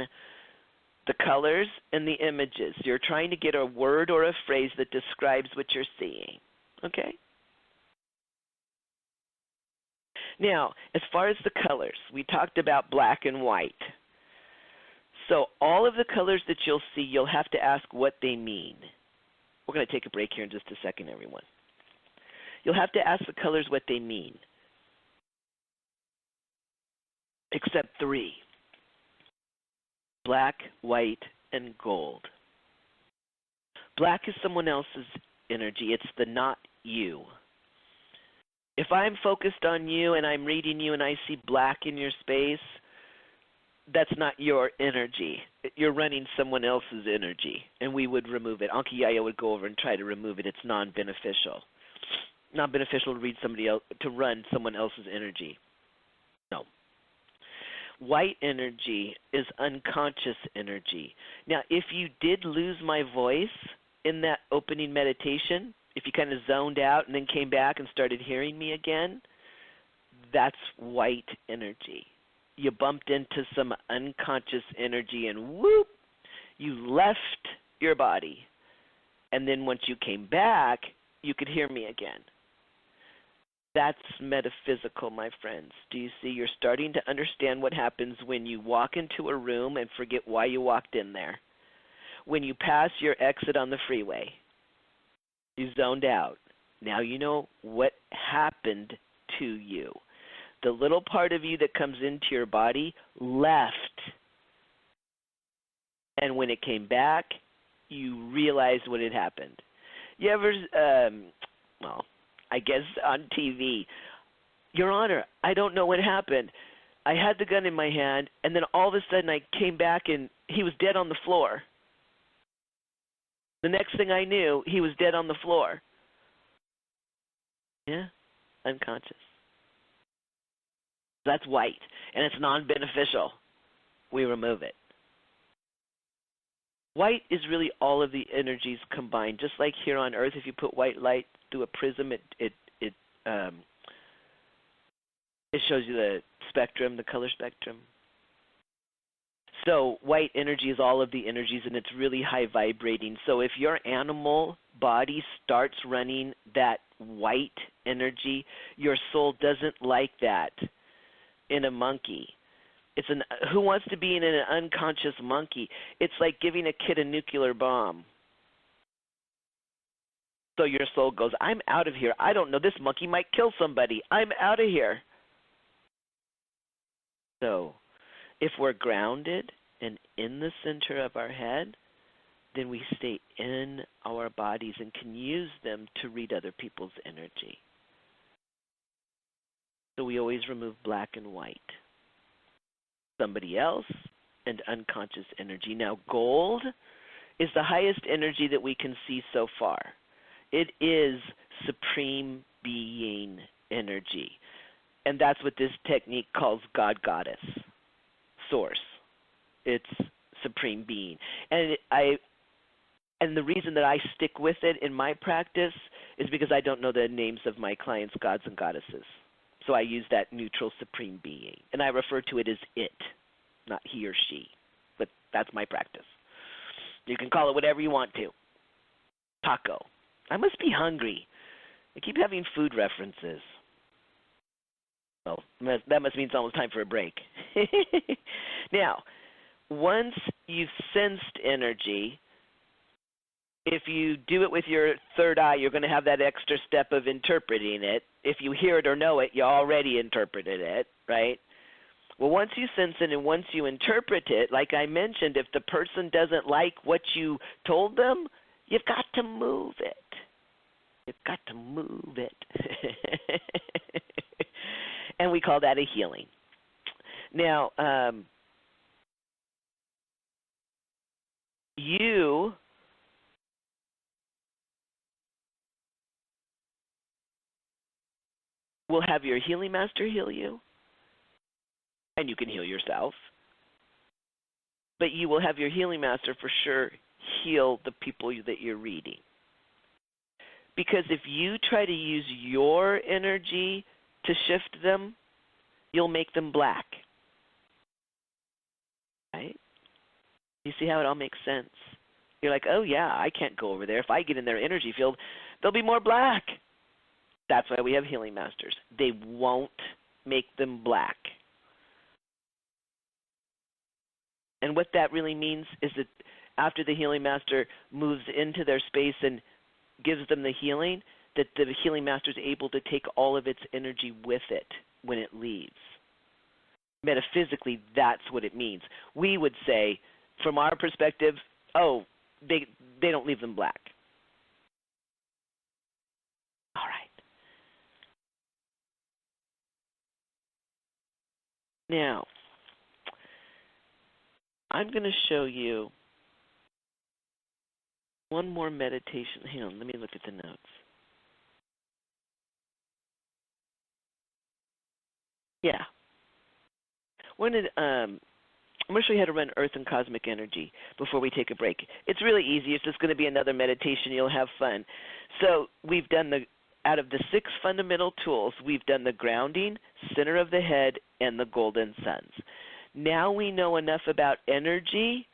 the colors and the images. You're trying to get a word or a phrase that describes what you're seeing, okay? Now, as far as the colors, we talked about black and white. So all of the colors that you'll see, you'll have to ask what they mean. We're going to take a break here in just a second, everyone. You'll have to ask the colors what they mean, except three: black, white, and gold. Black is someone else's energy. It's the not you. If I'm focused on you and I'm reading you and I see black in your space, that's not your energy. You're running someone else's energy, and we would remove it. Anki Yaya would go over and try to remove it. It's non-beneficial. Not beneficial to read somebody else, to run someone else's energy. No. White energy is unconscious energy. Now, if you did lose my voice in that opening meditation, if you kind of zoned out and then came back and started hearing me again, that's white energy. You bumped into some unconscious energy and whoop, you left your body. And then once you came back, you could hear me again. That's metaphysical, my friends. Do you see? You're starting to understand what happens when you walk into a room and forget why you walked in there. When you pass your exit on the freeway, you zoned out. Now you know what happened to you. The little part of you that comes into your body left. And when it came back, you realized what had happened. You ever, I guess on TV, Your Honor, I don't know what happened. I had the gun in my hand, and then all of a sudden I came back and he was dead on the floor. The next thing I knew, he was dead on the floor. Yeah, unconscious. That's white, and it's non-beneficial. We remove it. White is really all of the energies combined. Just like here on Earth, if you put white light through a prism, it shows you the spectrum, the color spectrum. So white energy is all of the energies, and it's really high vibrating. So if your animal body starts running that white energy, your soul doesn't like that in a monkey. Who wants to be in an unconscious monkey? It's like giving a kid a nuclear bomb. So your soul goes, I'm out of here. I don't know. This monkey might kill somebody. I'm out of here. So if we're grounded and in the center of our head, then we stay in our bodies and can use them to read other people's energy. So we always remove black and white. Somebody else and unconscious energy. Now, gold is the highest energy that we can see so far. It is supreme being energy. And that's what this technique calls God, Goddess, Source. It's supreme being. And the reason that I stick with it in my practice is because I don't know the names of my clients' gods and goddesses. So I use that neutral supreme being. And I refer to it as it, not he or she. But that's my practice. You can call it whatever you want to. Taco. I must be hungry. I keep having food references. Well, that must mean it's almost time for a break. Now, once you've sensed energy, if you do it with your third eye, you're going to have that extra step of interpreting it. If you hear it or know it, you already interpreted it, right? Well, once you sense it and once you interpret it, like I mentioned, if the person doesn't like what you told them, you've got to move it. You've got to move it. And we call that a healing. Now, you will have your healing master heal you, and you can heal yourself. But you will have your healing master for sure heal the people that you're reading. Because if you try to use your energy to shift them, you'll make them black. Right? You see how it all makes sense? You're like, oh yeah, I can't go over there. If I get in their energy field, they'll be more black. That's why we have healing masters. They won't make them black. And what that really means is that after the healing master moves into their space and gives them the healing, that the healing master is able to take all of its energy with it when it leaves. Metaphysically, that's what it means. We would say, from our perspective, oh, they don't leave them black. All right. Now, I'm going to show you one more meditation. Hang on, let me look at the notes. Yeah. I'm going to show you how to run Earth and Cosmic Energy before we take a break. It's really easy. It's just going to be another meditation. You'll have fun. So we've done out of the 6 fundamental tools, we've done the grounding, center of the head, and the golden suns. Now we know enough about energy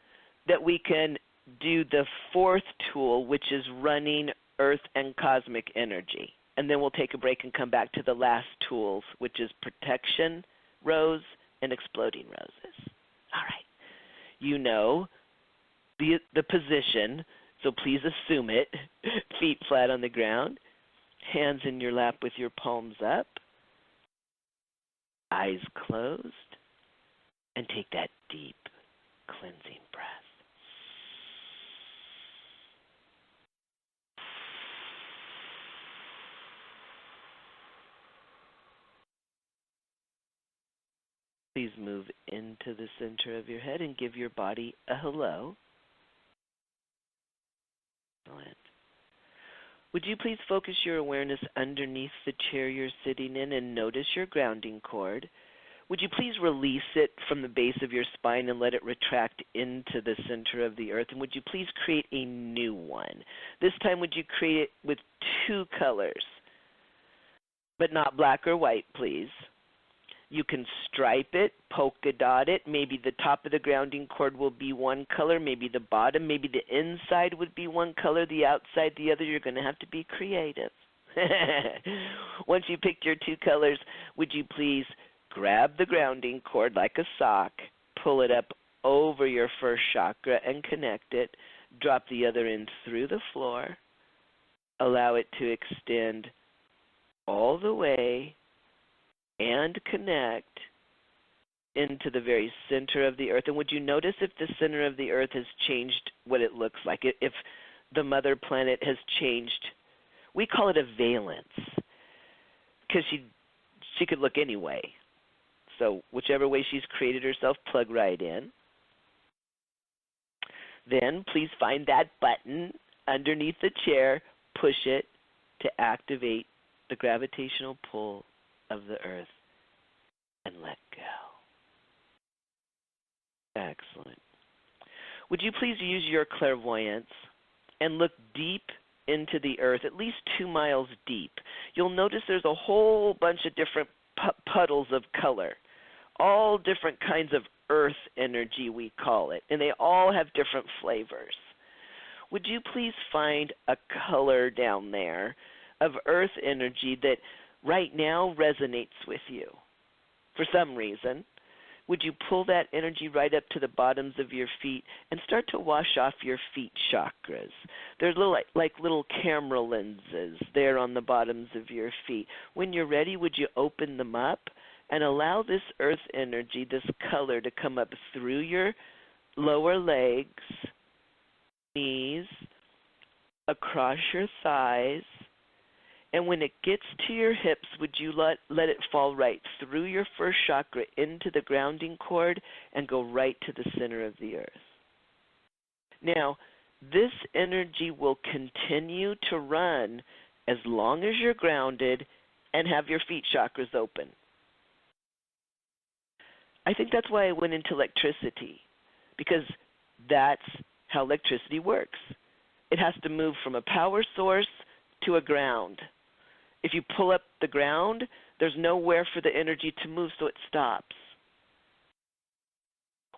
that we can do the 4th tool, which is running Earth and Cosmic Energy. And then we'll take a break and come back to the last tools, which is protection rose and exploding roses. All right. You know the position, so please assume it. Feet flat on the ground, hands in your lap with your palms up, eyes closed, and take that deep, cleansing breath. Please move into the center of your head and give your body a hello. Excellent. Would you please focus your awareness underneath the chair you're sitting in and notice your grounding cord? Would you please release it from the base of your spine and let it retract into the center of the earth? And would you please create a new one? This time, would you create it with 2 colors, but not black or white, please? You can stripe it, polka dot it. Maybe the top of the grounding cord will be one color, maybe the bottom, maybe the inside would be one color, the outside the other. You're going to have to be creative. Once you picked your 2 colors, would you please grab the grounding cord like a sock, pull it up over your first chakra and connect it, drop the other end through the floor, allow it to extend all the way and connect into the very center of the earth. And would you notice if the center of the earth has changed what it looks like? If the mother planet has changed, we call it a valence, because she could look anyway. So whichever way she's created herself, plug right in. Then please find that button underneath the chair, push it to activate the gravitational pull of the earth, and let go. Excellent. Would you please use your clairvoyance and look deep into the earth, at least 2 miles deep? You'll notice there's a whole bunch of different puddles of color, all different kinds of earth energy, we call it, and they all have different flavors. Would you please find a color down there of earth energy that right now resonates with you for some reason? Would you pull that energy right up to the bottoms of your feet and start to wash off your feet chakras? There's little like little camera lenses there on the bottoms of your feet. When you're ready, would you open them up and allow this earth energy, this color, to come up through your lower legs, knees, across your thighs, and when it gets to your hips, would you let it fall right through your first chakra into the grounding cord and go right to the center of the earth? Now, this energy will continue to run as long as you're grounded and have your feet chakras open. I think that's why I went into electricity, because that's how electricity works. It has to move from a power source to a ground. If you pull up the ground, there's nowhere for the energy to move, so it stops.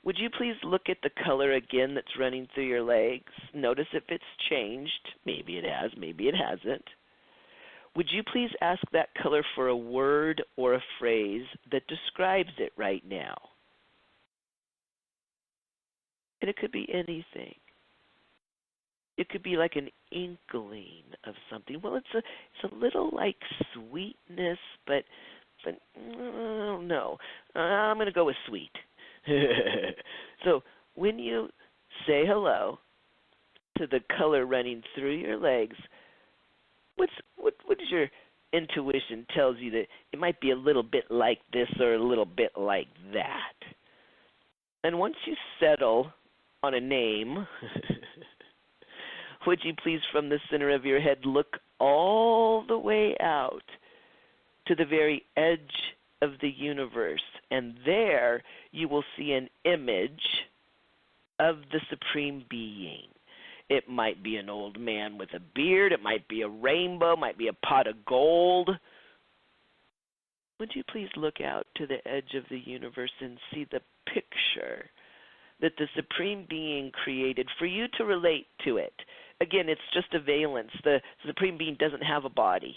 Would you please look at the color again that's running through your legs? Notice if it's changed. Maybe it has, maybe it hasn't. Would you please ask that color for a word or a phrase that describes it right now? And it could be anything. It could be like an inkling of something. Well, it's a little like sweetness, but no. I'm going to go with sweet. So when you say hello to the color running through your legs, what does your intuition tells you that it might be a little bit like this or a little bit like that? And once you settle on a name, would you please, from the center of your head, look all the way out to the very edge of the universe, and there you will see an image of the Supreme Being. It might be an old man with a beard, it might be a rainbow, it might be a pot of gold. Would you please look out to the edge of the universe and see the picture that the Supreme Being created for you to relate to it? Again, it's just a valence. The Supreme Being doesn't have a body.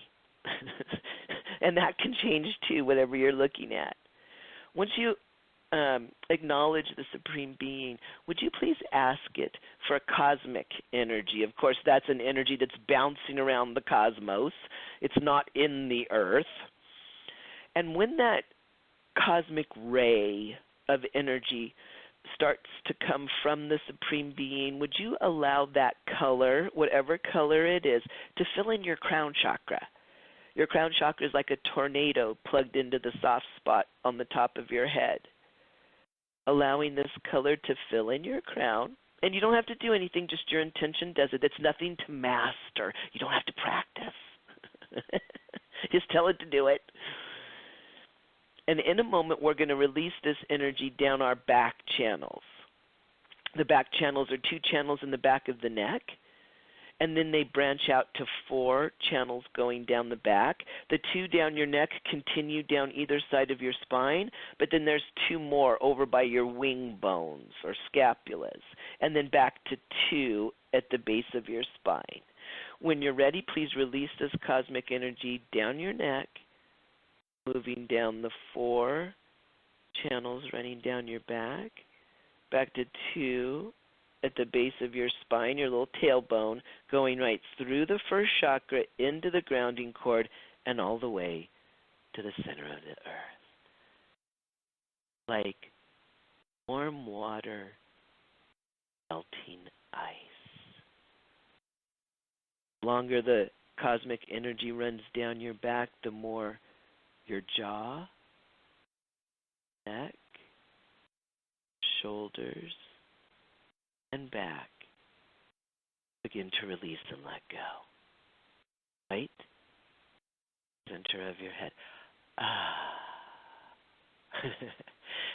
And that can change too, whatever you're looking at. Once you acknowledge the Supreme Being, would you please ask it for a cosmic energy? Of course, that's an energy that's bouncing around the cosmos. It's not in the earth. And when that cosmic ray of energy starts to come from the Supreme Being, would you allow that color, whatever color it is, to fill in your crown chakra? Your crown chakra is like a tornado plugged into the soft spot on the top of your head. Allowing this color to fill in your crown. And you don't have to do anything, just your intention does it. It's nothing to master. You don't have to practice. Just tell it to do it. And in a moment, we're going to release this energy down our back channels. The back channels are 2 channels in the back of the neck, and then they branch out to 4 channels going down the back. The 2 down your neck continue down either side of your spine, but then there's 2 more over by your wing bones or scapulas, and then back to 2 at the base of your spine. When you're ready, please release this cosmic energy down your neck, moving down the 4 channels running down your back to 2 at the base of your spine, your little tailbone, going right through the first chakra into the grounding cord and all the way to the center of the earth. Like warm water melting ice. The longer the cosmic energy runs down your back, the more your jaw, neck, shoulders, and back begin to release and let go. Right? Center of your head.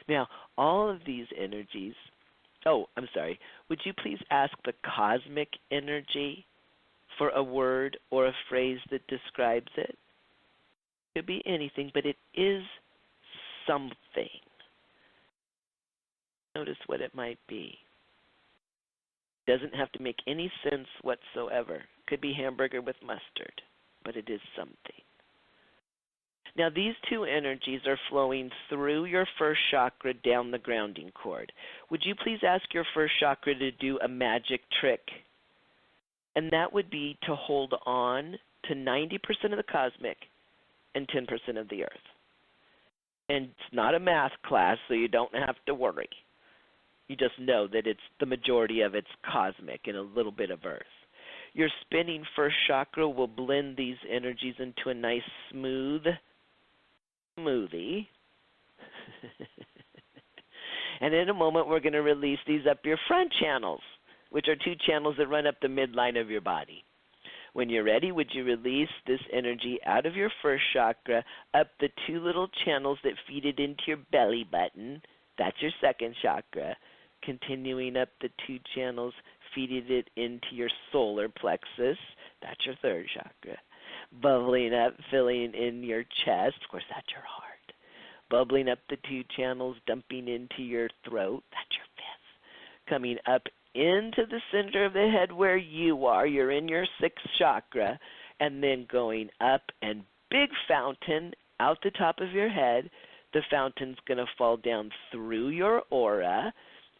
Now, all of these energies, would you please ask the cosmic energy for a word or a phrase that describes it? Could be anything, but it is something. Notice what it might be. Doesn't have to make any sense whatsoever. Could be hamburger with mustard, but it is something. Now, these two energies are flowing through your first chakra down the grounding cord. Would you please ask your first chakra to do a magic trick? And that would be to hold on to 90% of the cosmic and 10% of the earth. And it's not a math class, so you don't have to worry. You just know that it's the majority of it's cosmic and a little bit of earth. Your spinning first chakra will blend these energies into a nice smoothie. And in a moment, we're going to release these up your front channels, which are two channels that run up the midline of your body. When you're ready, would you release this energy out of your first chakra, up the two little channels that feed it into your belly button? That's your second chakra. Continuing up the two channels, feeding it into your solar plexus. That's your third chakra. Bubbling up, filling in your chest. Of course, that's your heart. Bubbling up the two channels, dumping into your throat. That's your fifth. Coming up into the center of the head where you are. You're in your sixth chakra. And then going up and big fountain out the top of your head. The fountain's going to fall down through your aura.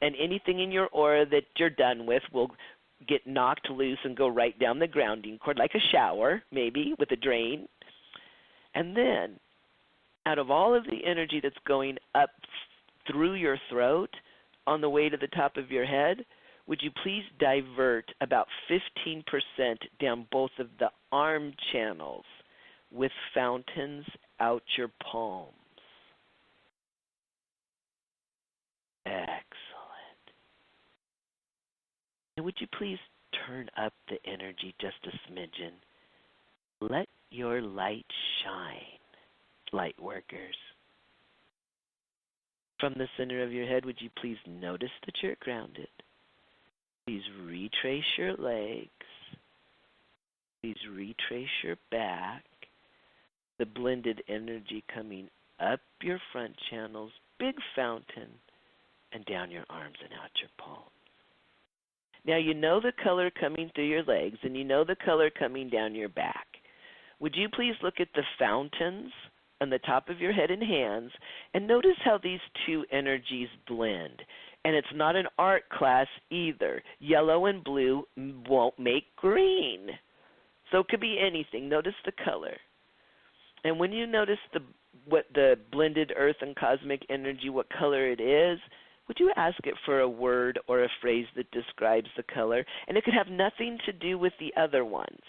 And anything in your aura that you're done with will get knocked loose and go right down the grounding cord, like a shower, maybe, with a drain. And then, out of all of the energy that's going up through your throat on the way to the top of your head, would you please divert about 15% down both of the arm channels with fountains out your palms? Excellent. And would you please turn up the energy just a smidgen? Let your light shine, light workers. From the center of your head, would you please notice that you're grounded? Please retrace your legs. Please retrace your back. The blended energy coming up your front channels, big fountain, and down your arms and out your palms. Now you know the color coming through your legs, and you know the color coming down your back. Would you please look at the fountains on the top of your head and hands, and notice how these two energies blend. And it's not an art class either. Yellow and blue won't make green. So it could be anything. Notice the color. And when you notice what the blended earth and cosmic energy, what color it is, would you ask it for a word or a phrase that describes the color? And it could have nothing to do with the other ones.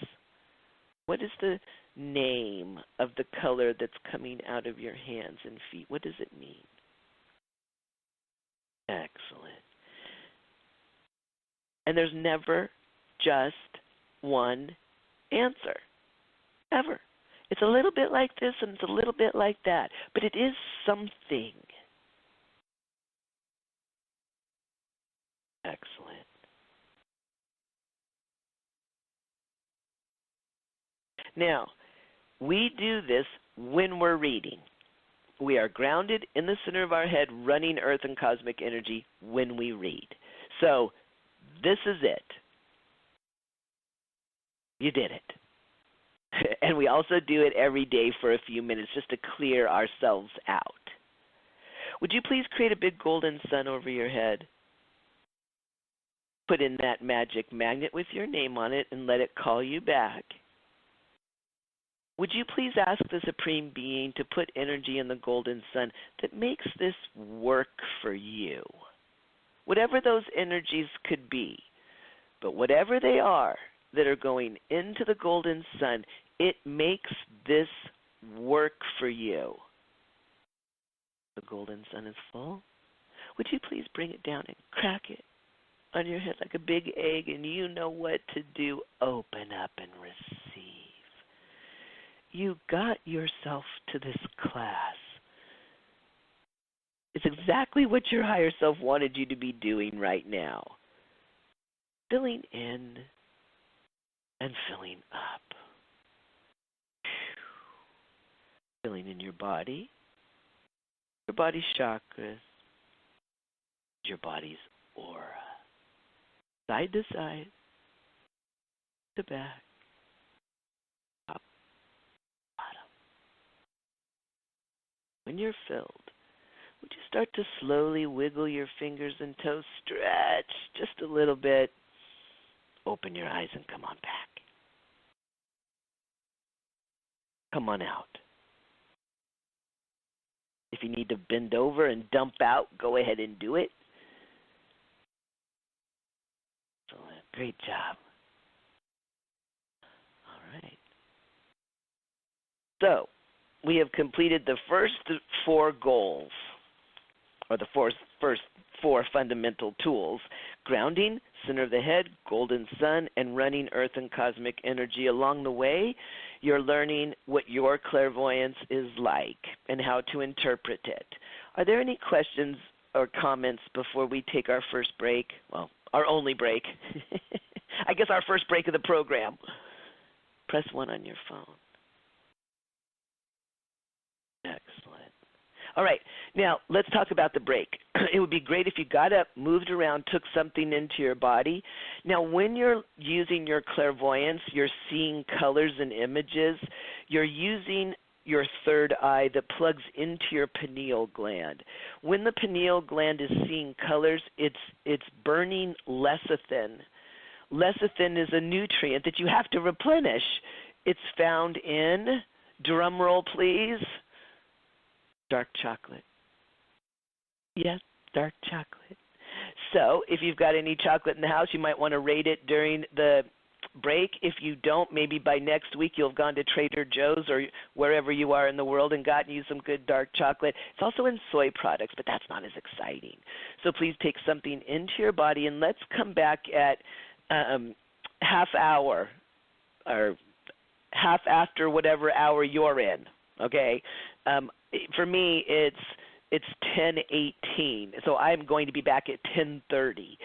What is the name of the color that's coming out of your hands and feet? What does it mean? Excellent. And there's never just one answer, ever. It's a little bit like this and it's a little bit like that, but it is something. Excellent. Now, we do this when we're reading. We are grounded in the center of our head, running earth and cosmic energy when we read. So, this is it. You did it. And we also do it every day for a few minutes just to clear ourselves out. Would you please create a big golden sun over your head? Put in that magic magnet with your name on it and let it call you back. Would you please ask the Supreme Being to put energy in the golden sun that makes this work for you? Whatever those energies could be, but whatever they are that are going into the golden sun, it makes this work for you. The golden sun is full. Would you please bring it down and crack it on your head like a big egg, and you know what to do. Open up and receive. You got yourself to this class. It's exactly what your higher self wanted you to be doing right now. Filling in and filling up. Feeling in your body's chakras, your body's aura, side to side, to back, top, bottom. When you're filled, would you start to slowly wiggle your fingers and toes, stretch just a little bit, open your eyes and come on back. Come on out. If you need to bend over and dump out, go ahead and do it. Excellent. Great job. All right. So, we have completed the first 4 goals, or the first 4 fundamental tools: grounding, center of the head, golden sun, and running earth and cosmic energy. Along the way, you're learning what your clairvoyance is like and how to interpret it. Are there any questions or comments before we take our first break? Well, our only break. I guess our first break of the program. Press 1 on your phone. Excellent. All right, now let's talk about the break. It would be great if you got up, moved around, took something into your body. Now, when you're using your clairvoyance, you're seeing colors and images, you're using your third eye that plugs into your pineal gland. When the pineal gland is seeing colors, it's burning lecithin. Lecithin is a nutrient that you have to replenish. It's found in, drum roll please, dark chocolate. Yes, dark chocolate. So if you've got any chocolate in the house, you might want to rate it during the break. If you don't, maybe by next week you'll have gone to Trader Joe's or wherever you are in the world and gotten you some good dark chocolate. It's also in soy products, but that's not as exciting. So please take something into your body, and let's come back at half hour or half after whatever hour you're in, okay? For me, it's 10:18, so I'm going to be back at 10:30.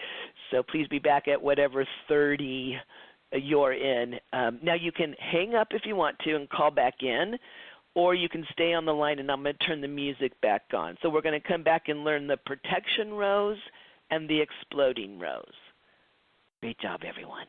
So please be back at whatever 30 you're in. Now you can hang up if you want to and call back in, or you can stay on the line and I'm going to turn the music back on. So we're going to come back and learn the protection rose and the exploding rose. Great job, everyone.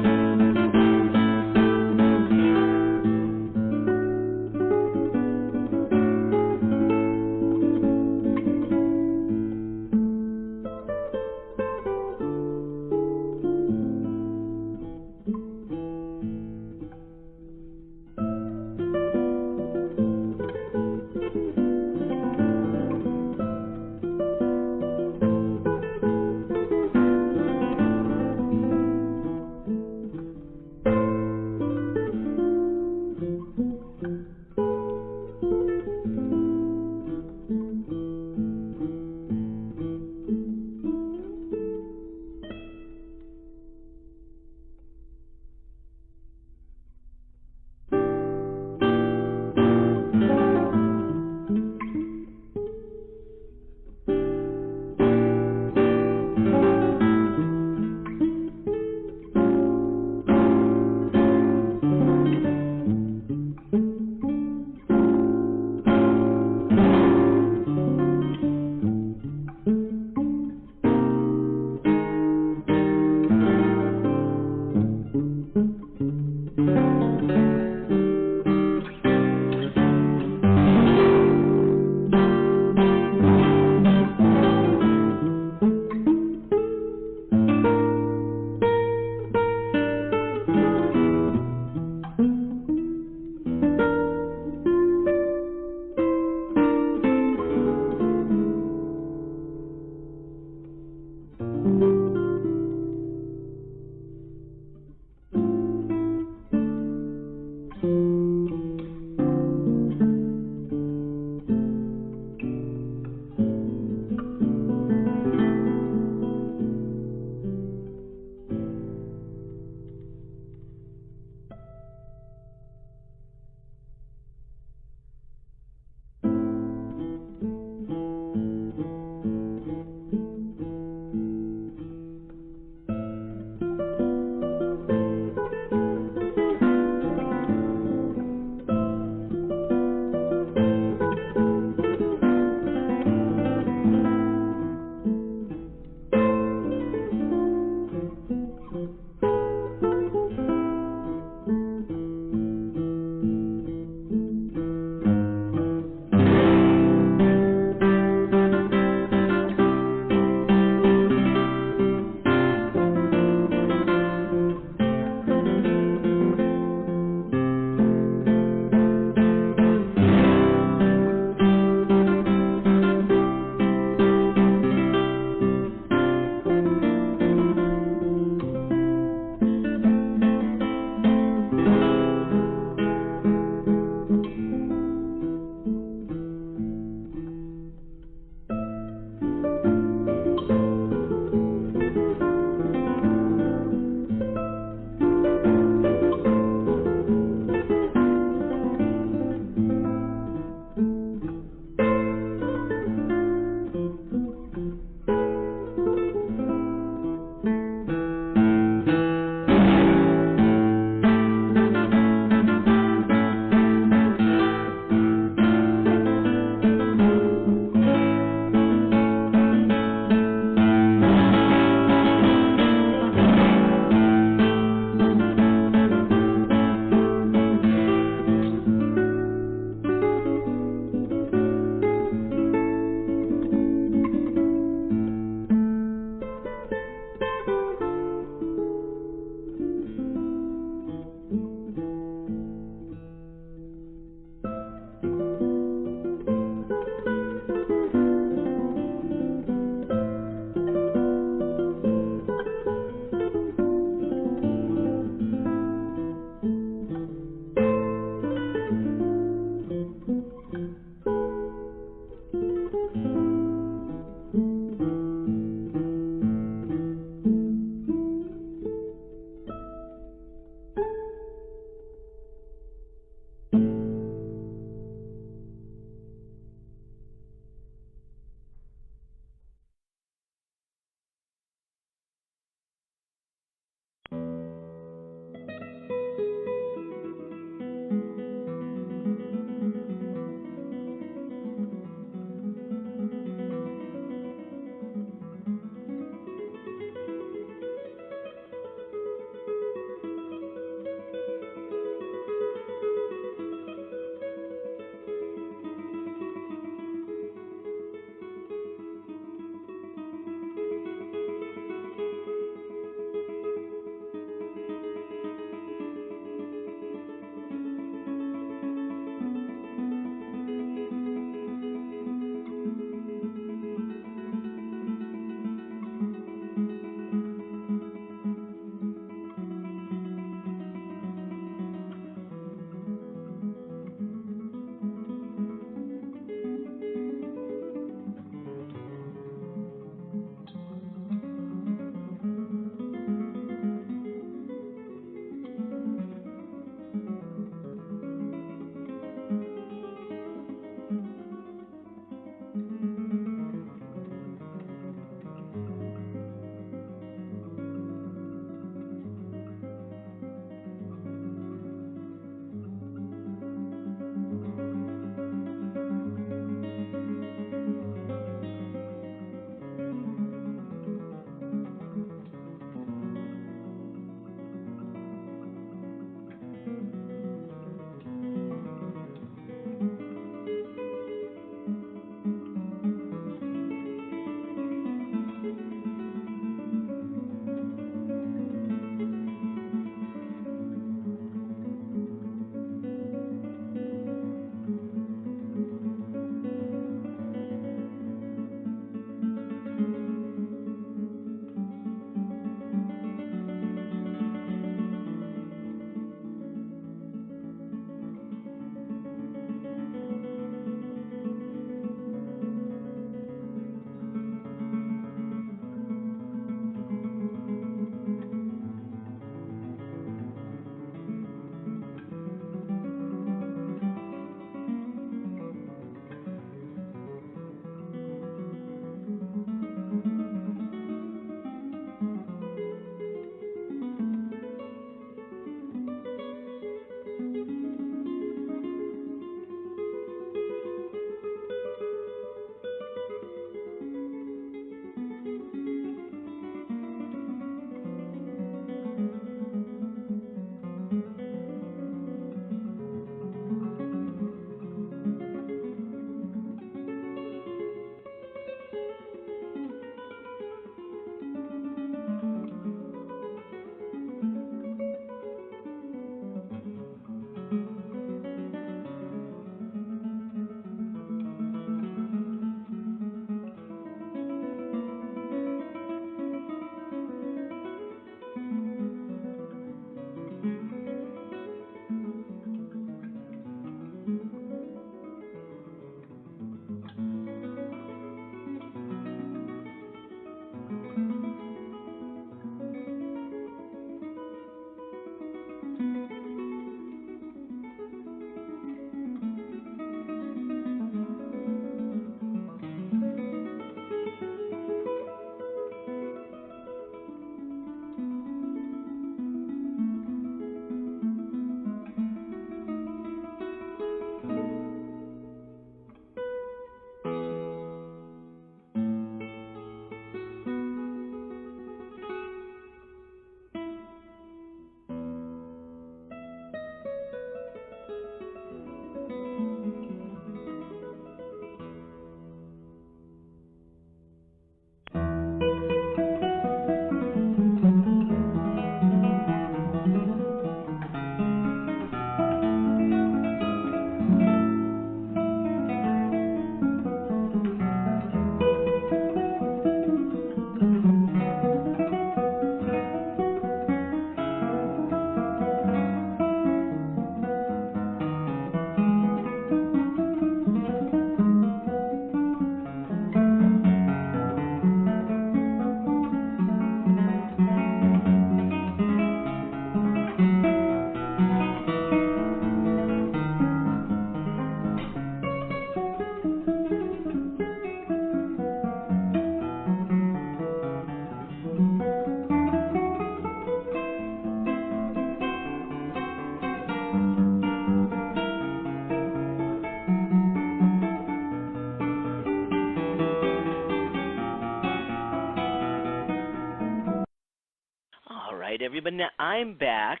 right, everybody. Now I'm back.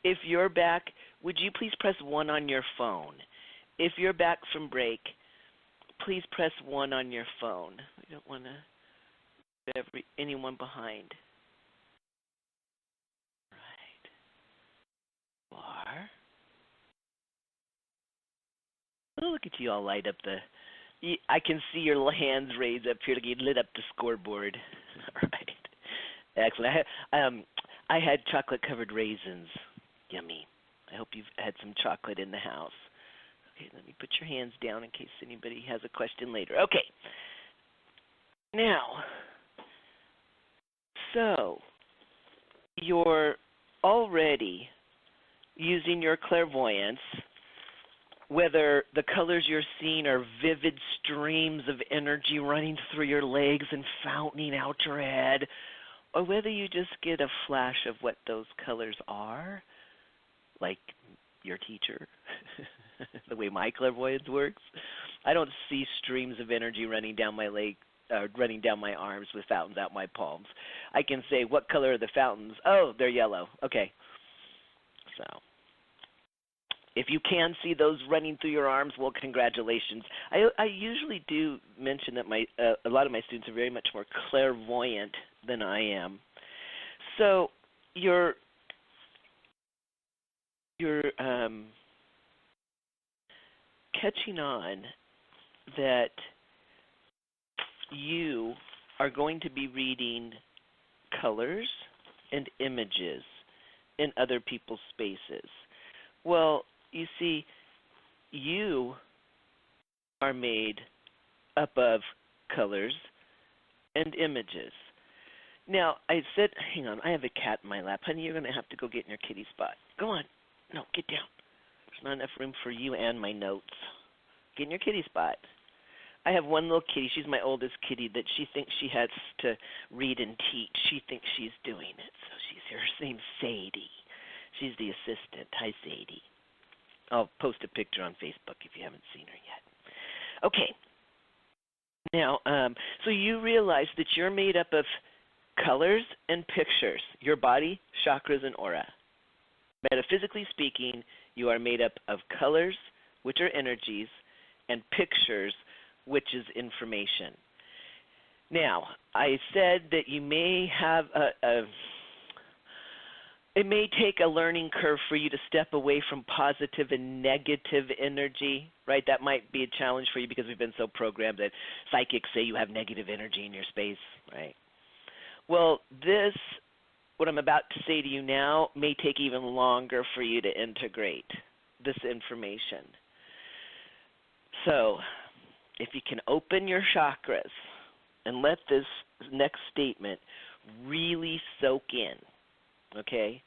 If you're back, would you please press 1 on your phone? If you're back from break, please press 1 on your phone. We don't want to leave anyone behind. Right. Are. Oh, look at you all light up I can see your hands raised up here. You lit up the scoreboard. All right. Excellent. I had chocolate-covered raisins. Yummy. I hope you've had some chocolate in the house. Okay, let me put your hands down in case anybody has a question later. Okay. Now, so you're already using your clairvoyance, whether the colors you're seeing are vivid streams of energy running through your legs and fountaining out your head, or whether you just get a flash of what those colors are, like your teacher, the way my clairvoyance works. I don't see streams of energy running down my leg, running down my arms with fountains out my palms. I can say, what color are the fountains? Oh, they're yellow. Okay. So if you can see those running through your arms, well, congratulations. I usually do mention that a lot of my students are very much more clairvoyant than I am. So you're catching on that you are going to be reading colors and images in other people's spaces. Well, you see, you are made up of colors and images. Now, I said, hang on, I have a cat in my lap. Honey, you're going to have to go get in your kitty spot. Go on. No, get down. There's not enough room for you and my notes. Get in your kitty spot. I have one little kitty. She's my oldest kitty that she thinks she has to read and teach. She thinks she's doing it. So she's here. Her name's Sadie. She's the assistant. Hi, Sadie. I'll post a picture on Facebook if you haven't seen her yet. Okay. Now, so you realize that you're made up of colors and pictures, your body, chakras, and aura. Metaphysically speaking, you are made up of colors, which are energies, and pictures, which is information. Now, I said that you may have it may take a learning curve for you to step away from positive and negative energy, right? That might be a challenge for you because we've been so programmed that psychics say you have negative energy in your space, right? Well, what I'm about to say to you now, may take even longer for you to integrate this information. So, if you can open your chakras and let this next statement really soak in, okay?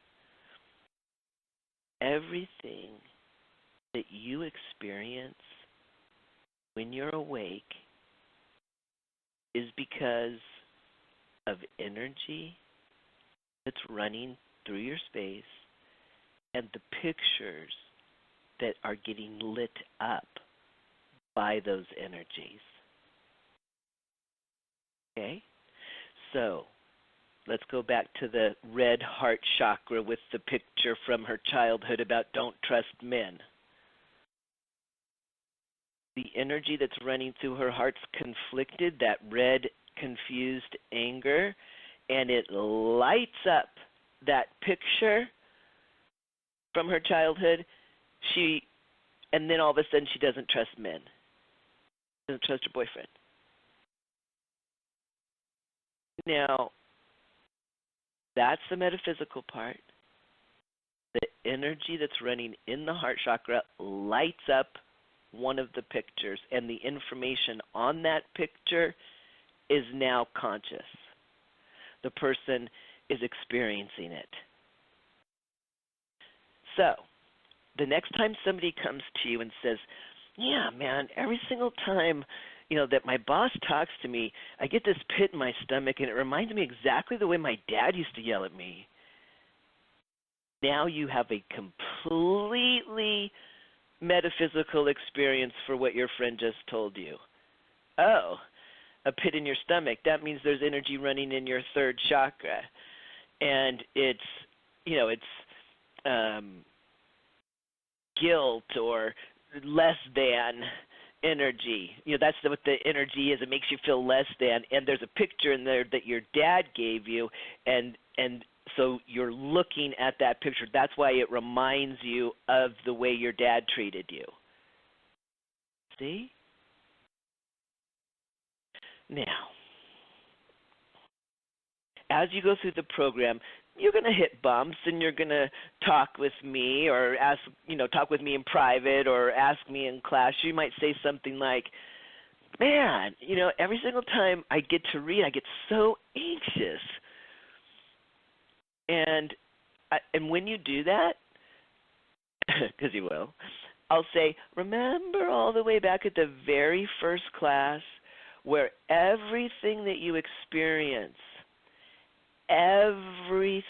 Everything that you experience when you're awake is because of energy that's running through your space and the pictures that are getting lit up by those energies. Okay? So, let's go back to the red heart chakra with the picture from her childhood about don't trust men. The energy that's running through her heart's conflicted, that red, confused anger, and it lights up that picture from her childhood. And then all of a sudden she doesn't trust men. Doesn't trust her boyfriend. Now, that's the metaphysical part. The energy that's running in the heart chakra lights up one of the pictures, and the information on that picture is now conscious. The person is experiencing it. So, the next time somebody comes to you and says, yeah, man, every single time that my boss talks to me, I get this pit in my stomach, and it reminds me exactly the way my dad used to yell at me. Now you have a completely metaphysical experience for what your friend just told you. Oh, a pit in your stomach. That means there's energy running in your third chakra. and it's guilt or less than energy. That's what the energy is. It makes you feel less than. And there's a picture in there that your dad gave you, and so you're looking at that picture. That's why it reminds you of the way your dad treated you. See? Now, as you go through the program, you're going to hit bumps, and you're going to talk with me or talk with me in private or ask me in class. You might say something like, man, every single time I get to read, I get so anxious. And when you do that, because you will, I'll say, remember all the way back at the very first class where everything that you experience, everything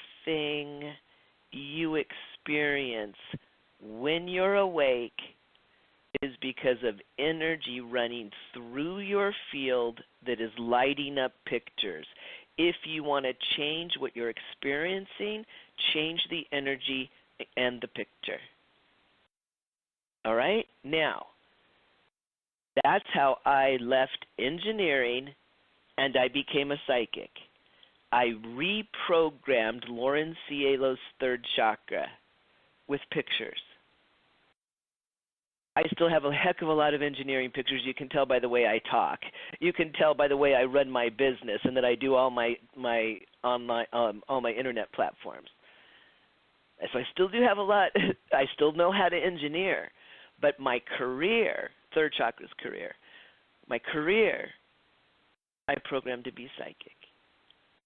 you experience when you're awake is because of energy running through your field that is lighting up pictures. If you want to change what you're experiencing, change the energy and the picture. All right? Now, that's how I left engineering and I became a psychic. I reprogrammed Loren Cielo's third chakra with pictures. I still have a heck of a lot of engineering pictures. You can tell by the way I talk. You can tell by the way I run my business and that I do all my internet platforms. So I still do have a lot. I still know how to engineer, but my career, third chakra's career, my career, I programmed to be psychic,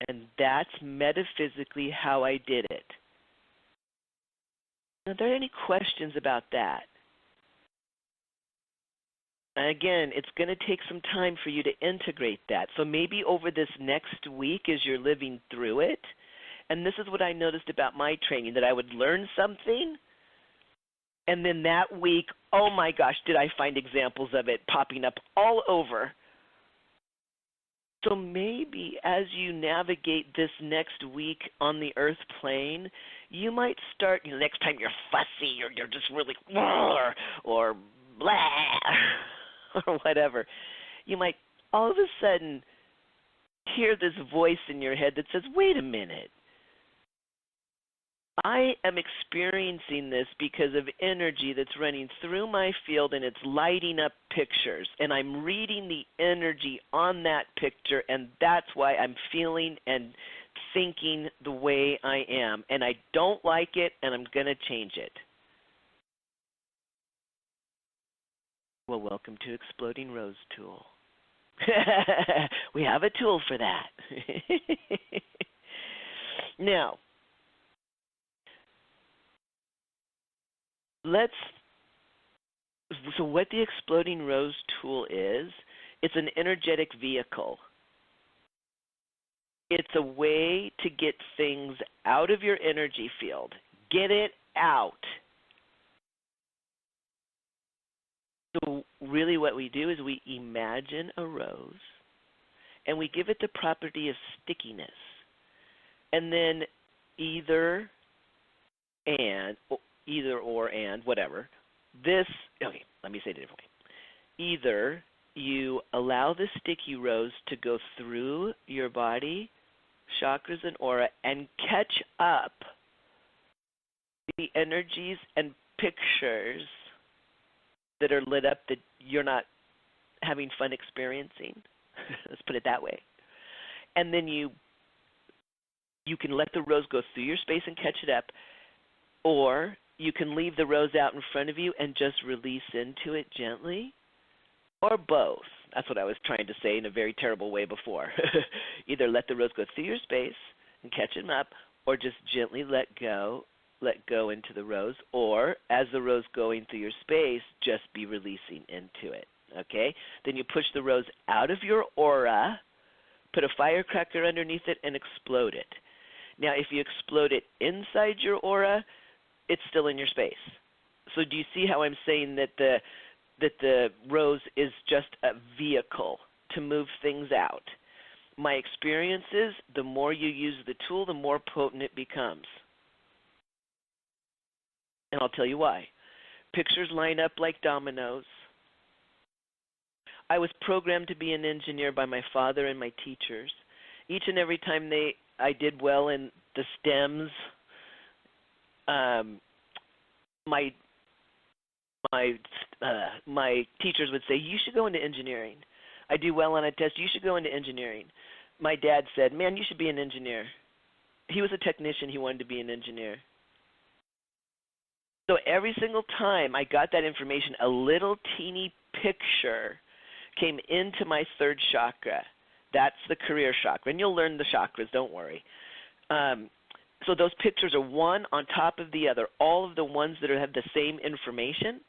and that's metaphysically how I did it. Now, are there any questions about that? And again, it's going to take some time for you to integrate that. So maybe over this next week as you're living through it, and this is what I noticed about my training, that I would learn something, and then that week, oh my gosh, did I find examples of it popping up all over. So maybe as you navigate this next week on the earth plane, you might start, next time you're fussy or you're just really, or blah, or whatever, you might all of a sudden hear this voice in your head that says, wait a minute, I am experiencing this because of energy that's running through my field and it's lighting up pictures, and I'm reading the energy on that picture, and that's why I'm feeling and thinking the way I am, and I don't like it, and I'm going to change it. Well, welcome to Exploding Rose Tool. We have a tool for that. Now, so what the Exploding Rose Tool is, it's an energetic vehicle. It's a way to get things out of your energy field. Get it out. So really what we do is we imagine a rose, and we give it the property of stickiness. And then either or and whatever. Okay, let me say it a different way. Either you allow the sticky rose to go through your body, chakras, and aura and catch up the energies and pictures that are lit up that you're not having fun experiencing. Let's put it that way. And then you can let the rose go through your space and catch it up, or you can leave the rose out in front of you and just release into it gently, or both. That's what I was trying to say in a very terrible way before. Either let the rose go through your space and catch it up, or just gently let go into the rose, or as the rose going through your space, just be releasing into it, okay? Then you push the rose out of your aura, put a firecracker underneath it, and explode it. Now, if you explode it inside your aura, it's still in your space. So do you see how I'm saying that the rose is just a vehicle to move things out? my experience is the more you use the tool, the more potent it becomes. And I'll tell you why. Pictures line up like dominoes. I was programmed to be an engineer by my father and my teachers. Each and every time I did well in the STEMs, my teachers would say, "You should go into engineering." I do well on a test. "You should go into engineering." My dad said, "Man, you should be an engineer." He was a technician. He wanted to be an engineer. So every single time I got that information, a little teeny picture came into my third chakra. That's the career chakra. And you'll learn the chakras, don't worry. So those pictures are one on top of the other, all of the ones that have the same information.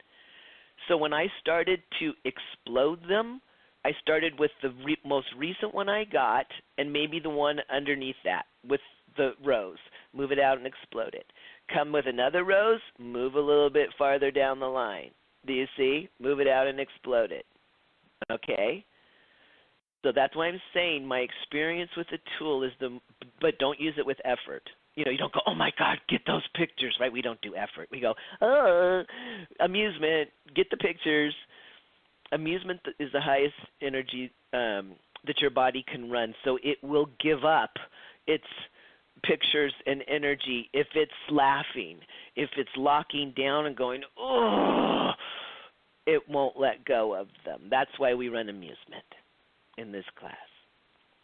So when I started to explode them, I started with the most recent one I got and maybe the one underneath that with the rose. Move it out and explode it. Come with another rose, move a little bit farther down the line. Do you see? Move it out and explode it. Okay? So that's why I'm saying my experience with the tool is but don't use it with effort. You don't go, "Oh my God, get those pictures," right? We don't do effort. We go, "Oh, amusement, get the pictures." Amusement is the highest energy that your body can run, so it will give up its pictures and energy if it's laughing, if it's locking down and going, "Oh," it won't let go of them. That's why we run amusement in this class,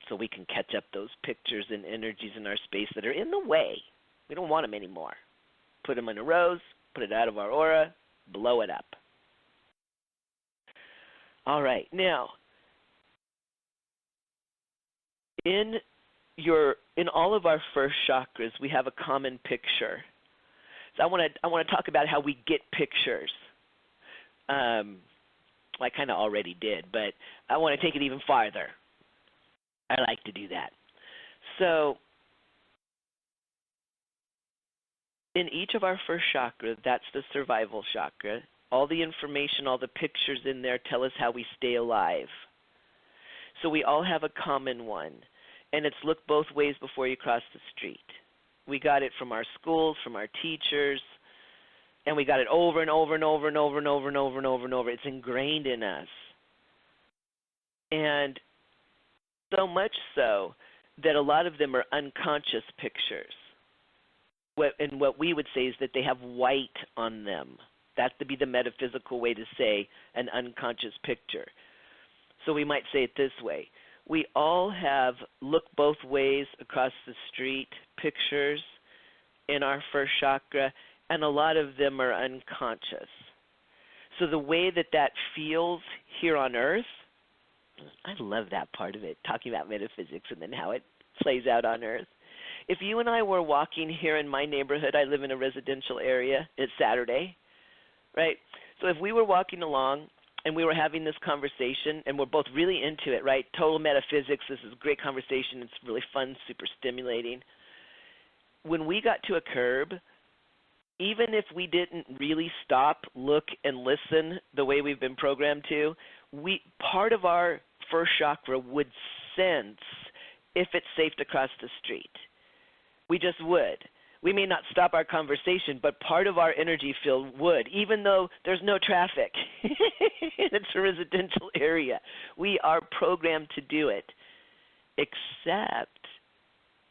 so we can catch up those pictures and energies in our space that are in the way. We don't want them anymore. Put them in a rose, put it out of our aura, blow it up. All right, now, in all of our first chakras, we have a common picture. So I want to talk about how we get pictures. I kind of already did, but I want to take it even farther. I like to do that. So in each of our first chakra, that's the survival chakra. All the information, all the pictures in there tell us how we stay alive. So we all have a common one, and it's look both ways before you cross the street. We got it from our schools, from our teachers, and we got it over and over and over and over and over and over and over and over. It's ingrained in us. And so much so that a lot of them are unconscious pictures. And what we would say is that they have white on them. That would be the metaphysical way to say an unconscious picture. So we might say it this way. We all have look both ways across the street pictures in our first chakra, and a lot of them are unconscious. So the way that feels here on Earth, I love that part of it, talking about metaphysics and then how it plays out on Earth. If you and I were walking here in my neighborhood, I live in a residential area, it's Saturday, right? So if we were walking along and we were having this conversation and we're both really into it, right? Total metaphysics, this is a great conversation, it's really fun, super stimulating. When we got to a curb, even if we didn't really stop, look, and listen the way we've been programmed to, part of our first chakra would sense if it's safe to cross the street. We just would. We may not stop our conversation, but part of our energy field would, even though there's no traffic. It's a residential area. We are programmed to do it, except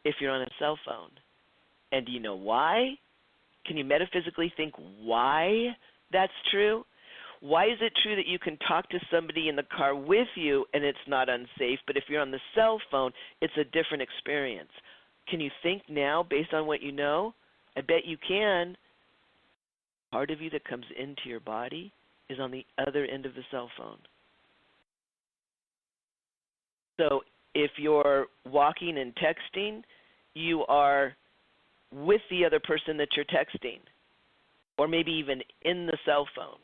if you're on a cell phone. And do you know why? Can you metaphysically think why that's true? Why is it true that you can talk to somebody in the car with you and it's not unsafe, but if you're on the cell phone, it's a different experience? Can you think now based on what you know? I bet you can. Part of you that comes into your body is on the other end of the cell phone. So if you're walking and texting, you are with the other person that you're texting, or maybe even in the cell phone.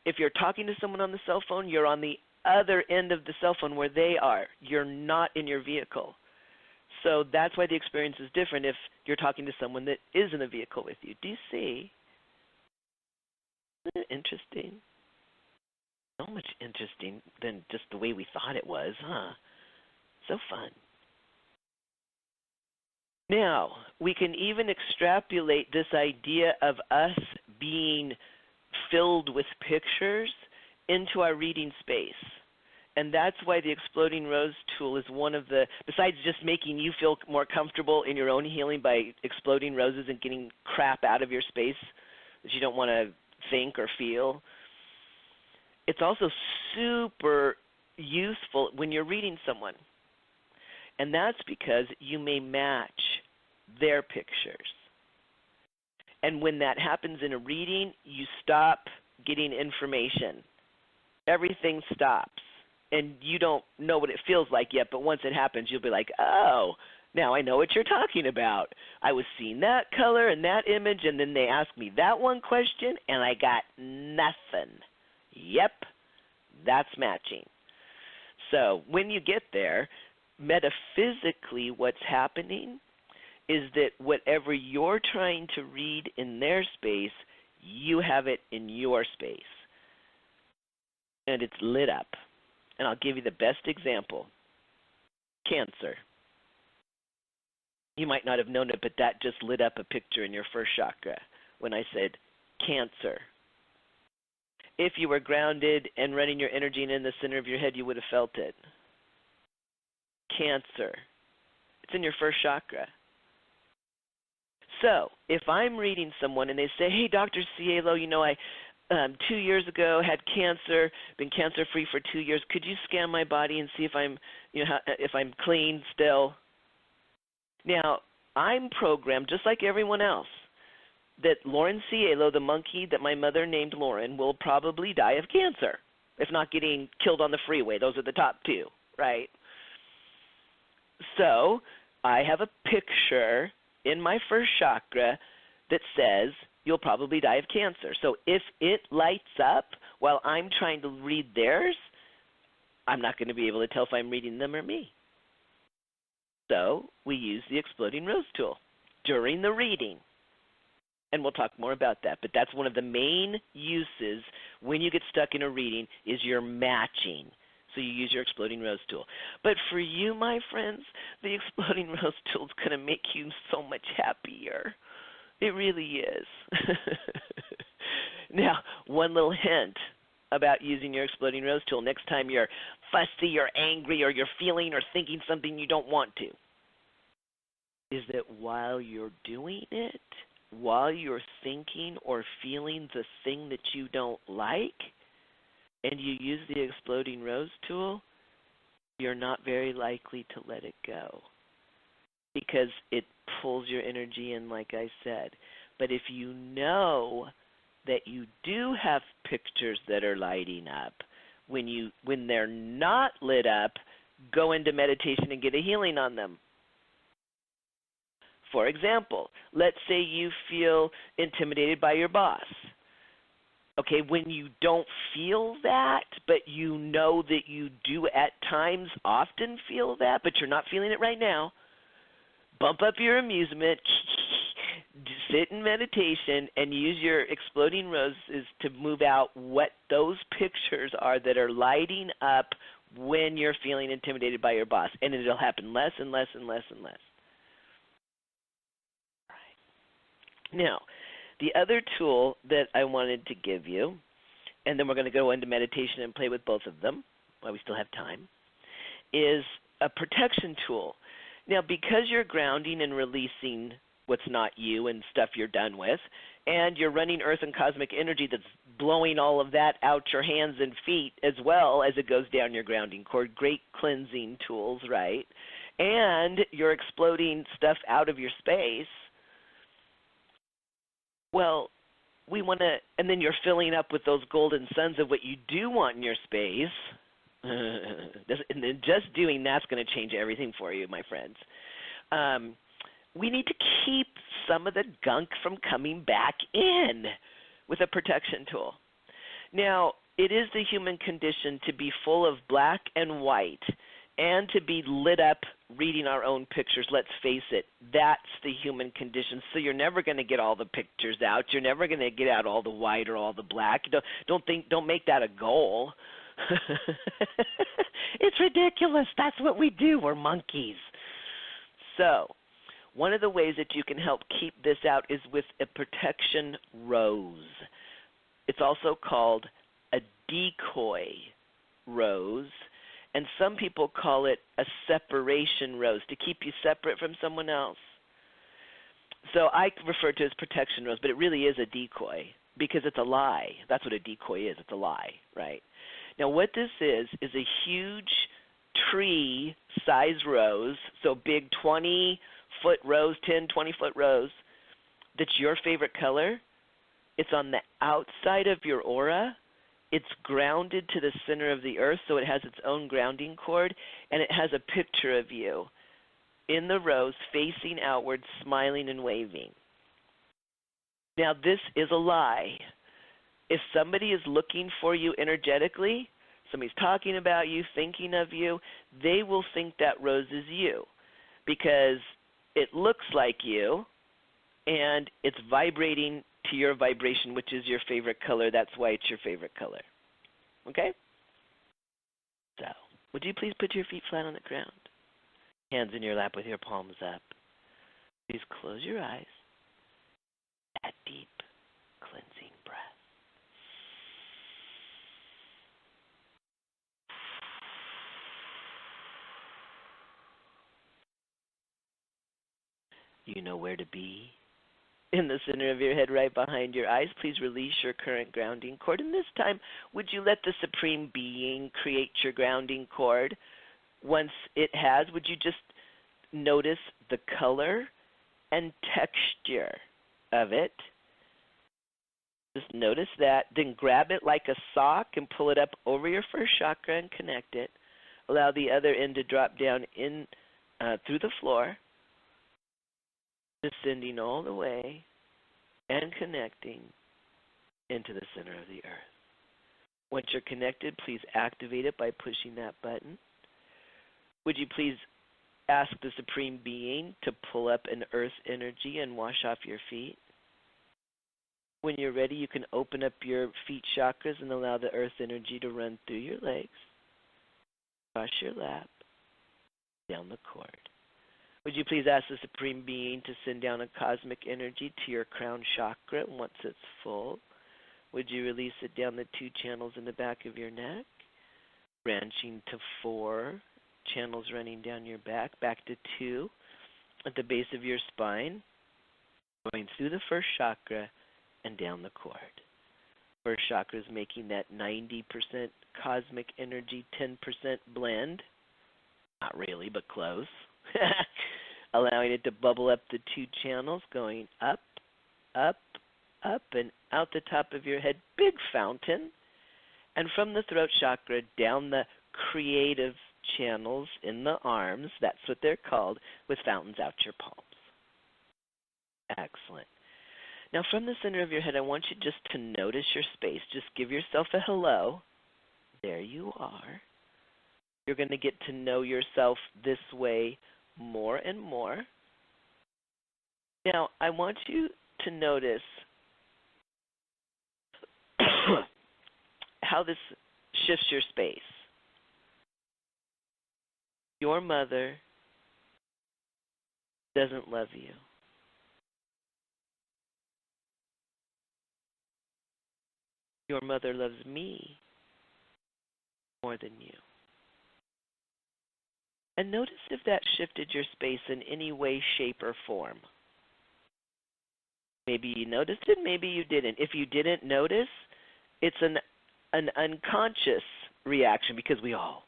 If you're talking to someone on the cell phone, you're on the other end of the cell phone where they are. You're not in your vehicle. So that's why the experience is different if you're talking to someone that is in a vehicle with you. Do you see? Isn't it interesting? So much interesting than just the way we thought it was, huh? So fun. Now, we can even extrapolate this idea of us being filled with pictures into our reading space. And that's why the Exploding Rose tool is one of the, besides just making you feel more comfortable in your own healing by exploding roses and getting crap out of your space that you don't want to think or feel, it's also super useful when you're reading someone. And that's because you may match their pictures. And when that happens in a reading, you stop getting information. Everything stops. And you don't know what it feels like yet, but once it happens, you'll be like, oh, now I know what you're talking about. I was seeing that color and that image, and then they asked me that one question, and I got nothing. Yep, that's matching. So when you get there, metaphysically what's happening is that whatever you're trying to read in their space, you have it in your space. And it's lit up. And I'll give you the best example. Cancer. You might not have known it, but that just lit up a picture in your first chakra when I said Cancer. If you were grounded and running your energy in the center of your head, you would have felt it. Cancer. It's in your first chakra. So if I'm reading someone and they say, hey, Dr. Cielo, you know, I 2 years ago had cancer, been cancer-free for 2 years. Could you scan my body and see if I'm, if I'm clean still? Now, I'm programmed just like everyone else that Loren Cielo, the monkey that my mother named Loren, will probably die of cancer, if not getting killed on the freeway. Those are the top two, right? So I have a picture in my first chakra that says you'll probably die of cancer. So if it lights up while I'm trying to read theirs, I'm not going to be able to tell if I'm reading them or me. So we use the Exploding Rose tool during the reading. And we'll talk more about that. But that's one of the main uses when you get stuck in a reading is you're matching. So you use your Exploding Rose tool. But for you, my friends, the Exploding Rose tool is going to make you so much happier. It really is. Now, one little hint about using your Exploding Rose tool next time you're fussy or angry or you're feeling or thinking something you don't want to, is that while you're doing it, while you're thinking or feeling the thing that you don't like, and you use the Exploding Rose tool, you're not very likely to let it go because it pulls your energy in, like I said. But if you know that you do have pictures that are lighting up, when they're not lit up, go into meditation and get a healing on them. For example, let's say you feel intimidated by your boss. Okay, when you don't feel that, but you know that you do at times often feel that, but you're not feeling it right now, bump up your amusement, sit in meditation, and use your Exploding Roses to move out what those pictures are that are lighting up when you're feeling intimidated by your boss. And it'll happen less and less and less and less. Now, the other tool that I wanted to give you, and then we're going to go into meditation and play with both of them while we still have time, is a protection tool. Now, because you're grounding and releasing what's not you and stuff you're done with, and you're running earth and cosmic energy that's blowing all of that out your hands and feet as well as it goes down your grounding cord, great cleansing tools, right? And you're exploding stuff out of your space. Well, we want to, and then you're filling up with those golden suns of what you do want in your space. And then just doing that's going to change everything for you, my friends. We need to keep some of the gunk from coming back in with a protection tool. Now, it is the human condition to be full of black and white and to be lit up reading our own pictures. Let's face it, that's the human condition. So you're never going to get all the pictures out. You're never going to get out all the white or all the black. Don't make that a goal. It's ridiculous. That's what we do. We're monkeys. So One of the ways that you can help keep this out is with a protection rose. It's also called a decoy rose, and some people call it a separation rose to keep you separate from someone else. So I refer to it as protection rose, but it really is a decoy because it's a lie. That's what a decoy is. It's a lie, right? Now what this is a huge tree size rose, so big 20-foot rose, 10, 20-foot rose, that's your favorite color. It's on the outside of your aura. It's grounded to the center of the earth, so it has its own grounding cord, and it has a picture of you in the rose, facing outward, smiling and waving. Now, this is a lie. If somebody is looking for you energetically, somebody's talking about you, thinking of you, they will think that rose is you because it looks like you and it's vibrating to your vibration, which is your favorite color. That's why it's your favorite color. Okay? So, would you please put your feet flat on the ground? Hands in your lap with your palms up. Please close your eyes. That deep, cleansing breath. You know where to be. In the center of your head, right behind your eyes, please release your current grounding cord. And this time, would you let the Supreme Being create your grounding cord? Once it has, would you just notice the color and texture of it? Just notice that. Then grab it like a sock and pull it up over your first chakra and connect it. Allow the other end to drop down in through the floor, descending all the way and connecting into the center of the earth. Once you're connected, please activate it by pushing that button. Would you please ask the Supreme Being to pull up an earth energy and wash off your feet? When you're ready, you can open up your feet chakras and allow the earth energy to run through your legs, across your lap, down the cord. Would you please ask the Supreme Being to send down a cosmic energy to your crown chakra once it's full? Would you release it down the 2 channels in the back of your neck, branching to 4 channels running down your back to 2 at the base of your spine, going through the first chakra and down the cord. First chakra is making that 90% cosmic energy, 10% blend. Not really, but close. Allowing it to bubble up the 2 channels, going up, up, up, and out the top of your head, big fountain. And from the throat chakra down the creative channels in the arms, that's what they're called, with fountains out your palms. Excellent. Now from the center of your head, I want you just to notice your space. Just give yourself a hello. There you are. You're going to get to know yourself this way more and more. Now, I want you to notice how this shifts your space. Your mother doesn't love you. Your mother loves me more than you. And notice if that shifted your space in any way, shape, or form. Maybe you noticed it, maybe you didn't. If you didn't notice, it's an unconscious reaction because we all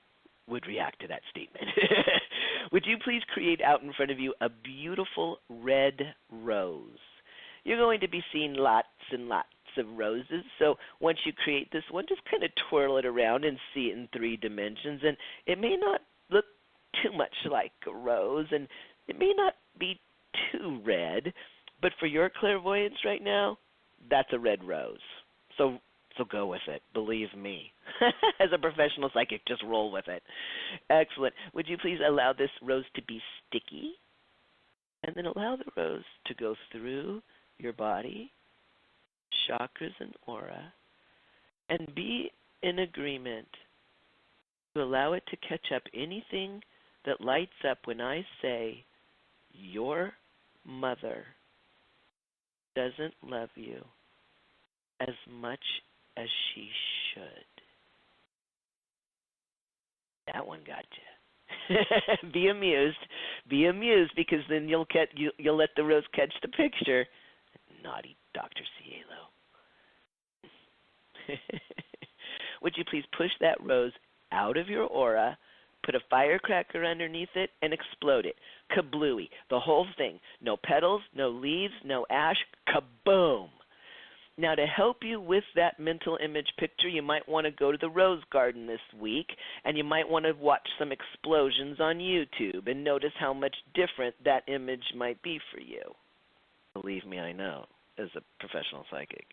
would react to that statement. Would you please create out in front of you a beautiful red rose? You're going to be seeing lots and lots of roses. So once you create this one, just kind of twirl it around and see it in 3 dimensions. And it may not look too much like a rose, and it may not be too red, but for your clairvoyance right now, that's a red rose. So go with it. Believe me. As a professional psychic, just roll with it. Excellent. Would you please allow this rose to be sticky? And then allow the rose to go through your body, chakras and aura, and be in agreement to allow it to catch up anything that lights up when I say your mother doesn't love you as much as she should. That one got you. Be amused. Be amused, because then you'll let the rose catch the picture. Naughty Dr. Cielo. Would you please push that rose out of your aura, put a firecracker underneath it, and explode it? Kablooey. The whole thing. No petals, no leaves, no ash. Kaboom. Now, to help you with that mental image picture, you might want to go to the Rose Garden this week, and you might want to watch some explosions on YouTube and notice how much different that image might be for you. Believe me, I know, as a professional psychic.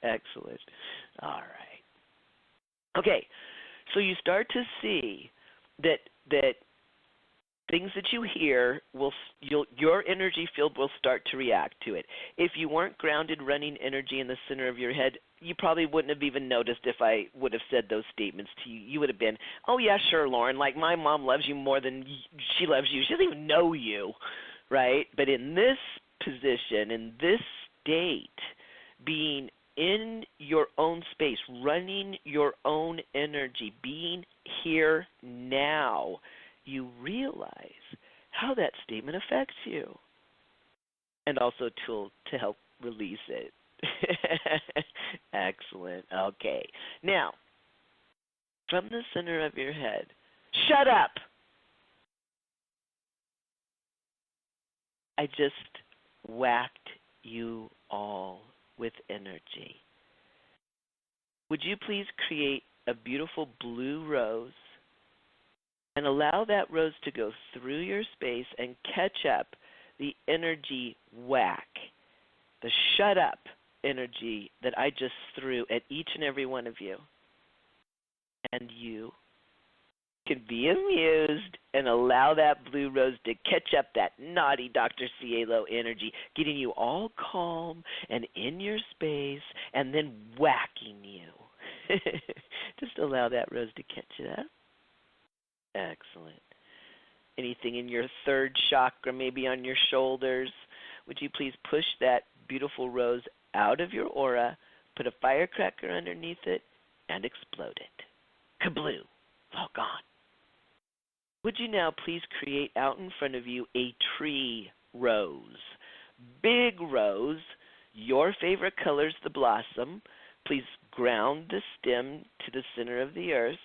Excellent. All right. Okay, so you start to see that things that you hear your energy field will start to react to it. If you weren't grounded, running energy in the center of your head, you probably wouldn't have even noticed if I would have said those statements to you. You would have been, oh yeah, sure, Loren, like my mom loves you more than she loves you. She doesn't even know you, right? But in this position, in this state, being in your own space, running your own energy, being here now, you realize how that statement affects you, and also a tool to help release it. Excellent. Okay. Now, from the center of your head, shut up! I just whacked you all with energy. Would you please create a beautiful blue rose and allow that rose to go through your space and catch up the energy whack, the shut up energy that I just threw at each and every one of you. And you can be amused and allow that blue rose to catch up that naughty Dr. Cielo energy, getting you all calm and in your space, and then whacking you. Just allow that rose to catch it up. Excellent. Anything in your third chakra, maybe on your shoulders, would you please push that beautiful rose out of your aura, put a firecracker underneath it, and explode it. Kabloo. All gone. Would you now please create out in front of you a tree rose? Big rose, your favorite color's the blossom. Please ground the stem to the center of the earth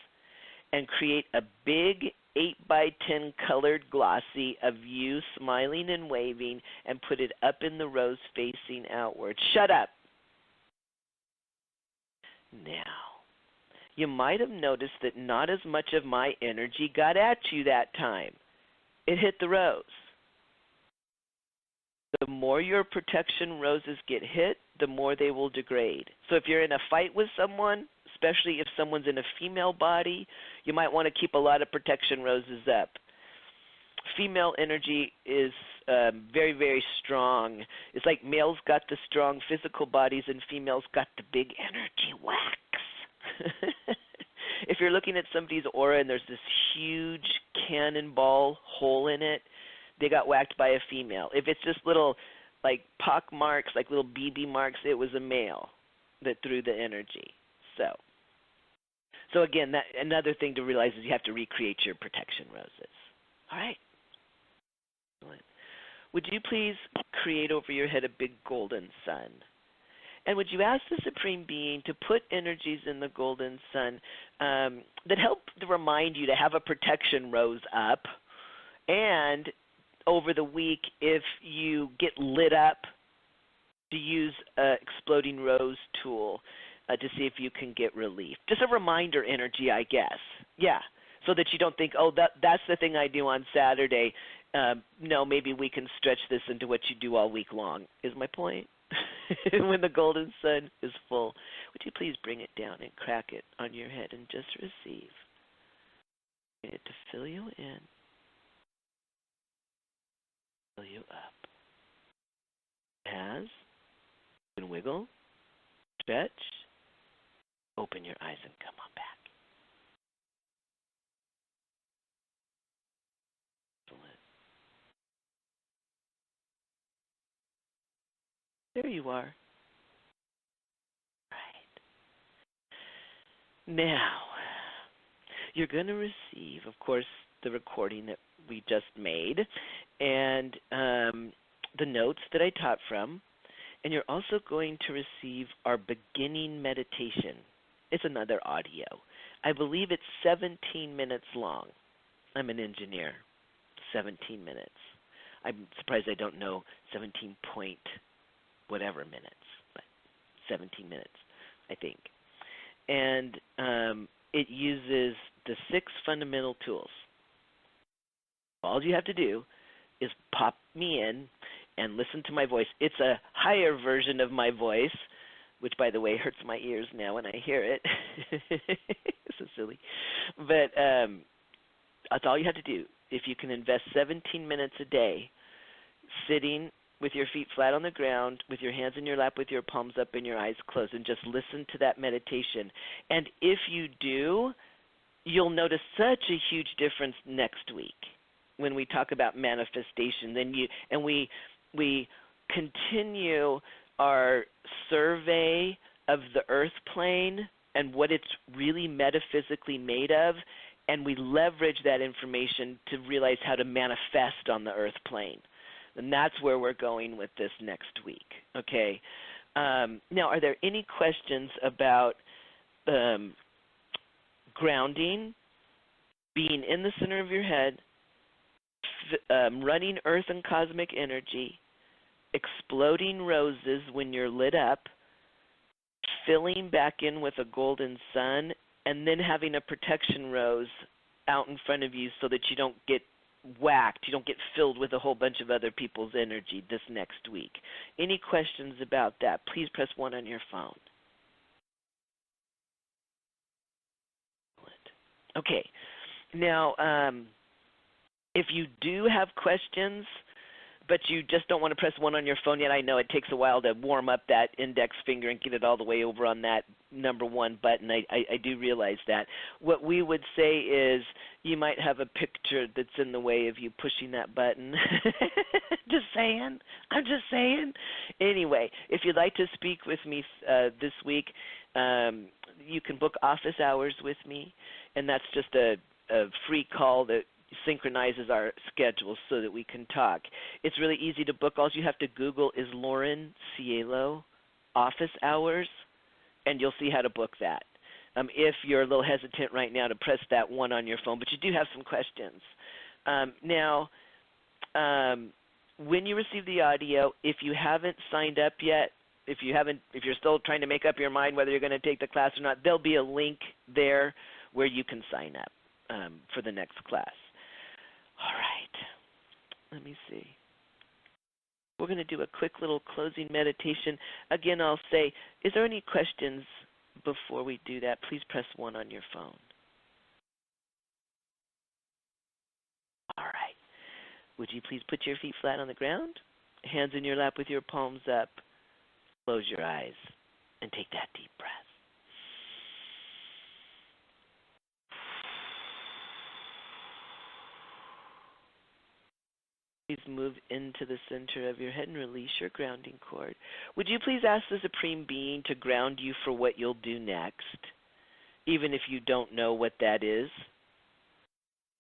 and create a big 8x10 colored glossy of you smiling and waving, and put it up in the rose facing outward. Shut up. Now, you might have noticed that not as much of my energy got at you that time. It hit the rose. The more your protection roses get hit, the more they will degrade. So if you're in a fight with someone, especially if someone's in a female body, you might want to keep a lot of protection roses up. Female energy is very, very strong. It's like males got the strong physical bodies and females got the big energy whacks. If you're looking at somebody's aura and there's this huge cannonball hole in it, they got whacked by a female. If it's just little like pock marks, like little BB marks, it was a male that threw the energy. So again, that another thing to realize is you have to recreate your protection roses. All right. Excellent. Would you please create over your head a big golden sun? And would you ask the Supreme Being to put energies in the golden sun that help to remind you to have a protection rose up, and over the week, if you get lit up, to use an exploding rose tool to see if you can get relief. Just a reminder energy, I guess. Yeah, so that you don't think, oh, that's the thing I do on Saturday. No, maybe we can stretch this into what you do all week long, is my point. When the golden sun is full, would you please bring it down and crack it on your head and just receive it to fill you in, fill you up. As you can wiggle, stretch, open your eyes and come on back. Excellent. There you are. Right. Now, you're going to receive, of course, the recording that we just made and the notes that I taught from. And you're also going to receive our beginning meditation. It's another audio. I believe it's 17 minutes long. I'm an engineer. 17 minutes. I'm surprised I don't know 17 point whatever minutes, but 17 minutes, I think. And it uses the 6 fundamental tools. All you have to do is pop me in and listen to my voice. It's a higher version of my voice, which, by the way, hurts my ears now when I hear it. It's so silly. But that's all you have to do. If you can invest 17 minutes a day sitting with your feet flat on the ground, with your hands in your lap, with your palms up and your eyes closed, and just listen to that meditation. And if you do, you'll notice such a huge difference next week when we talk about manifestation. We continue our survey of the earth plane and what it's really metaphysically made of, and we leverage that information to realize how to manifest on the earth plane. And that's where we're going with this next week. Okay. Now, are there any questions about grounding, being in the center of your head, running earth and cosmic energy, exploding roses when you're lit up, filling back in with a golden sun, and then having a protection rose out in front of you so that you don't get whacked, you don't get filled with a whole bunch of other people's energy this next week? Any questions about that? Please press 1 on your phone. Okay. Now, if you do have questions, but you just don't want to press 1 on your phone yet, I know it takes a while to warm up that index finger and get it all the way over on that number 1 button. I do realize that. What we would say is you might have a picture that's in the way of you pushing that button. Just saying. I'm just saying. Anyway, if you'd like to speak with me this week, you can book office hours with me, and that's just a free call that synchronizes our schedules so that we can talk. It's really easy to book. All you have to Google is Loren Cielo office hours, and you'll see how to book that. If you're a little hesitant right now to press that 1 on your phone, but you do have some questions. Now, when you receive the audio, if you haven't signed up yet, if you're still trying to make up your mind whether you're going to take the class or not, there'll be a link there where you can sign up for the next class. All right, let me see. We're going to do a quick little closing meditation. Again, I'll say, is there any questions before we do that? Please press 1 on your phone. All right. Would you please put your feet flat on the ground, hands in your lap with your palms up, close your eyes, and take that deep breath. Please move into the center of your head and release your grounding cord. Would you please ask the Supreme Being to ground you for what you'll do next, even if you don't know what that is?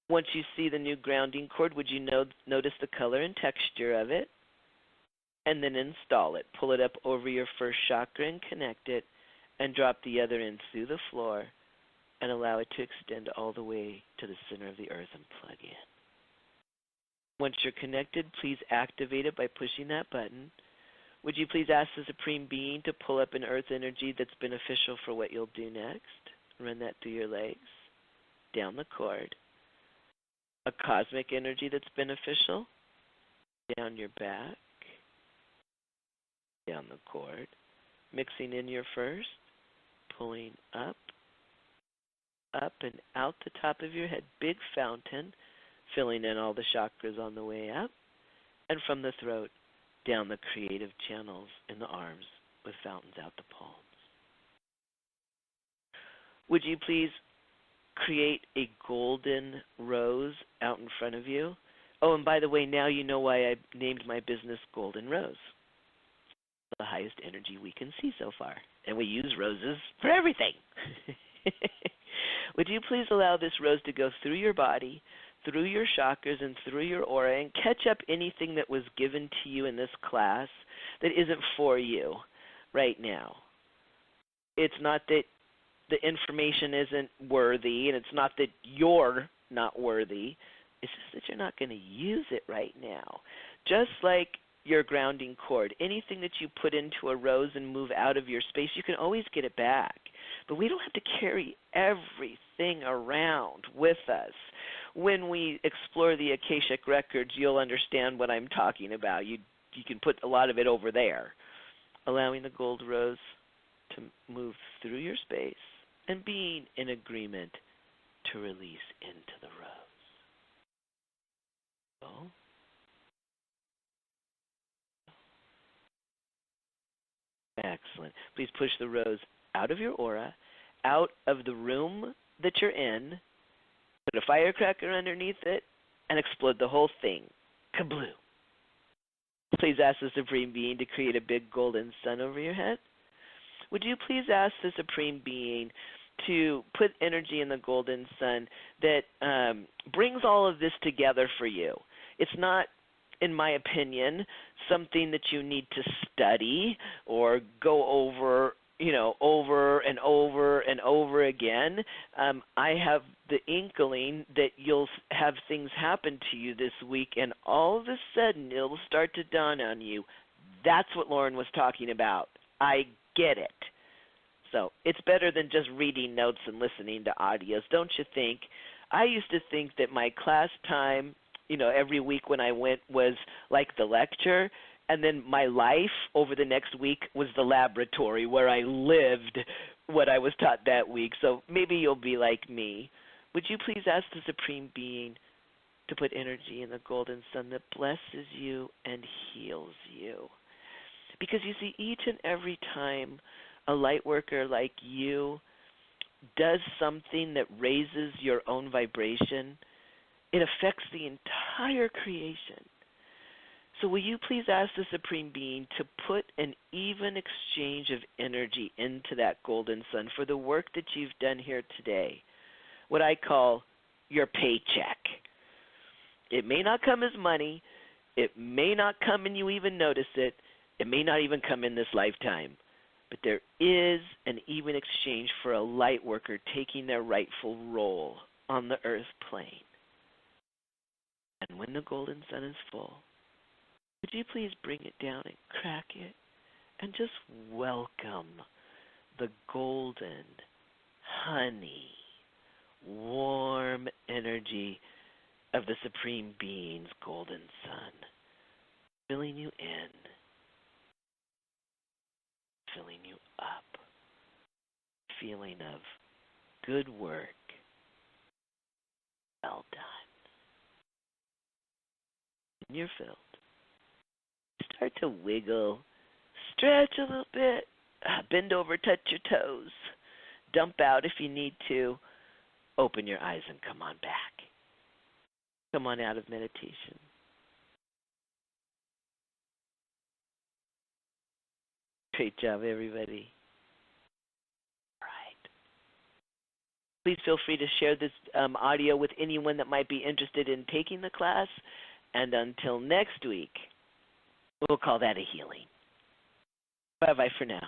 Once you see the new grounding cord, would you notice the color and texture of it? And then install it. Pull it up over your first chakra and connect it, and drop the other end through the floor, and allow it to extend all the way to the center of the earth and plug in. Once you're connected, please activate it by pushing that button. Would you please ask the Supreme Being to pull up an earth energy that's beneficial for what you'll do next? Run that through your legs, down the cord. A cosmic energy that's beneficial, down your back, down the cord. Mixing in your first, pulling up, and out the top of your head. Big fountain, filling in all the chakras on the way up, and from the throat down the creative channels in the arms with fountains out the palms. Would you please create a golden rose out in front of you? Oh, and by the way, now you know why I named my business Golden Rose. The highest energy we can see so far. And we use roses for everything. Would you please allow this rose to go through your body, through your chakras, and through your aura, and catch up anything that was given to you in this class that isn't for you right now? It's not that the information isn't worthy, and it's not that you're not worthy. It's just that you're not going to use it right now. Just like your grounding cord, anything that you put into a rose and move out of your space, you can always get it back. But we don't have to carry everything around with us. When we explore the Akashic Records, you'll understand what I'm talking about. You can put a lot of it over there. Allowing the gold rose to move through your space and being in agreement to release into the rose. So, excellent. Please push the rose out of your aura, out of the room that you're in, put a firecracker underneath it, and explode the whole thing. Kabloo. Please ask the Supreme Being to create a big golden sun over your head. Would you please ask the Supreme Being to put energy in the golden sun that brings all of this together for you? It's not, in my opinion, something that you need to study or go over, over and over and over again. I have the inkling that you'll have things happen to you this week, and all of a sudden it'll start to dawn on you. That's what Loren was talking about. I get it. So it's better than just reading notes and listening to audios, don't you think? I used to think that my class time, every week when I went was like the lecture, and then my life over the next week was the laboratory where I lived what I was taught that week. So maybe you'll be like me. Would you please ask the Supreme Being to put energy in the golden sun that blesses you and heals you? Because you see, each and every time a light worker like you does something that raises your own vibration, it affects the entire creation. So will you please ask the Supreme Being to put an even exchange of energy into that golden sun for the work that you've done here today, what I call your paycheck. It may not come as money. It may not come and you even notice it. It may not even come in this lifetime. But there is an even exchange for a light worker taking their rightful role on the earth plane. And when the golden sun is full, would you please bring it down and crack it and just welcome the golden, honey, warm energy of the Supreme Being's golden sun, filling you in, filling you up, feeling of good work, well done. And you're filled. Start to wiggle, stretch a little bit, bend over, touch your toes, dump out if you need to, open your eyes and come on back. Come on out of meditation. Great job, everybody. All right. Please feel free to share this audio with anyone that might be interested in taking the class. And until next week, we'll call that a healing. Bye-bye for now.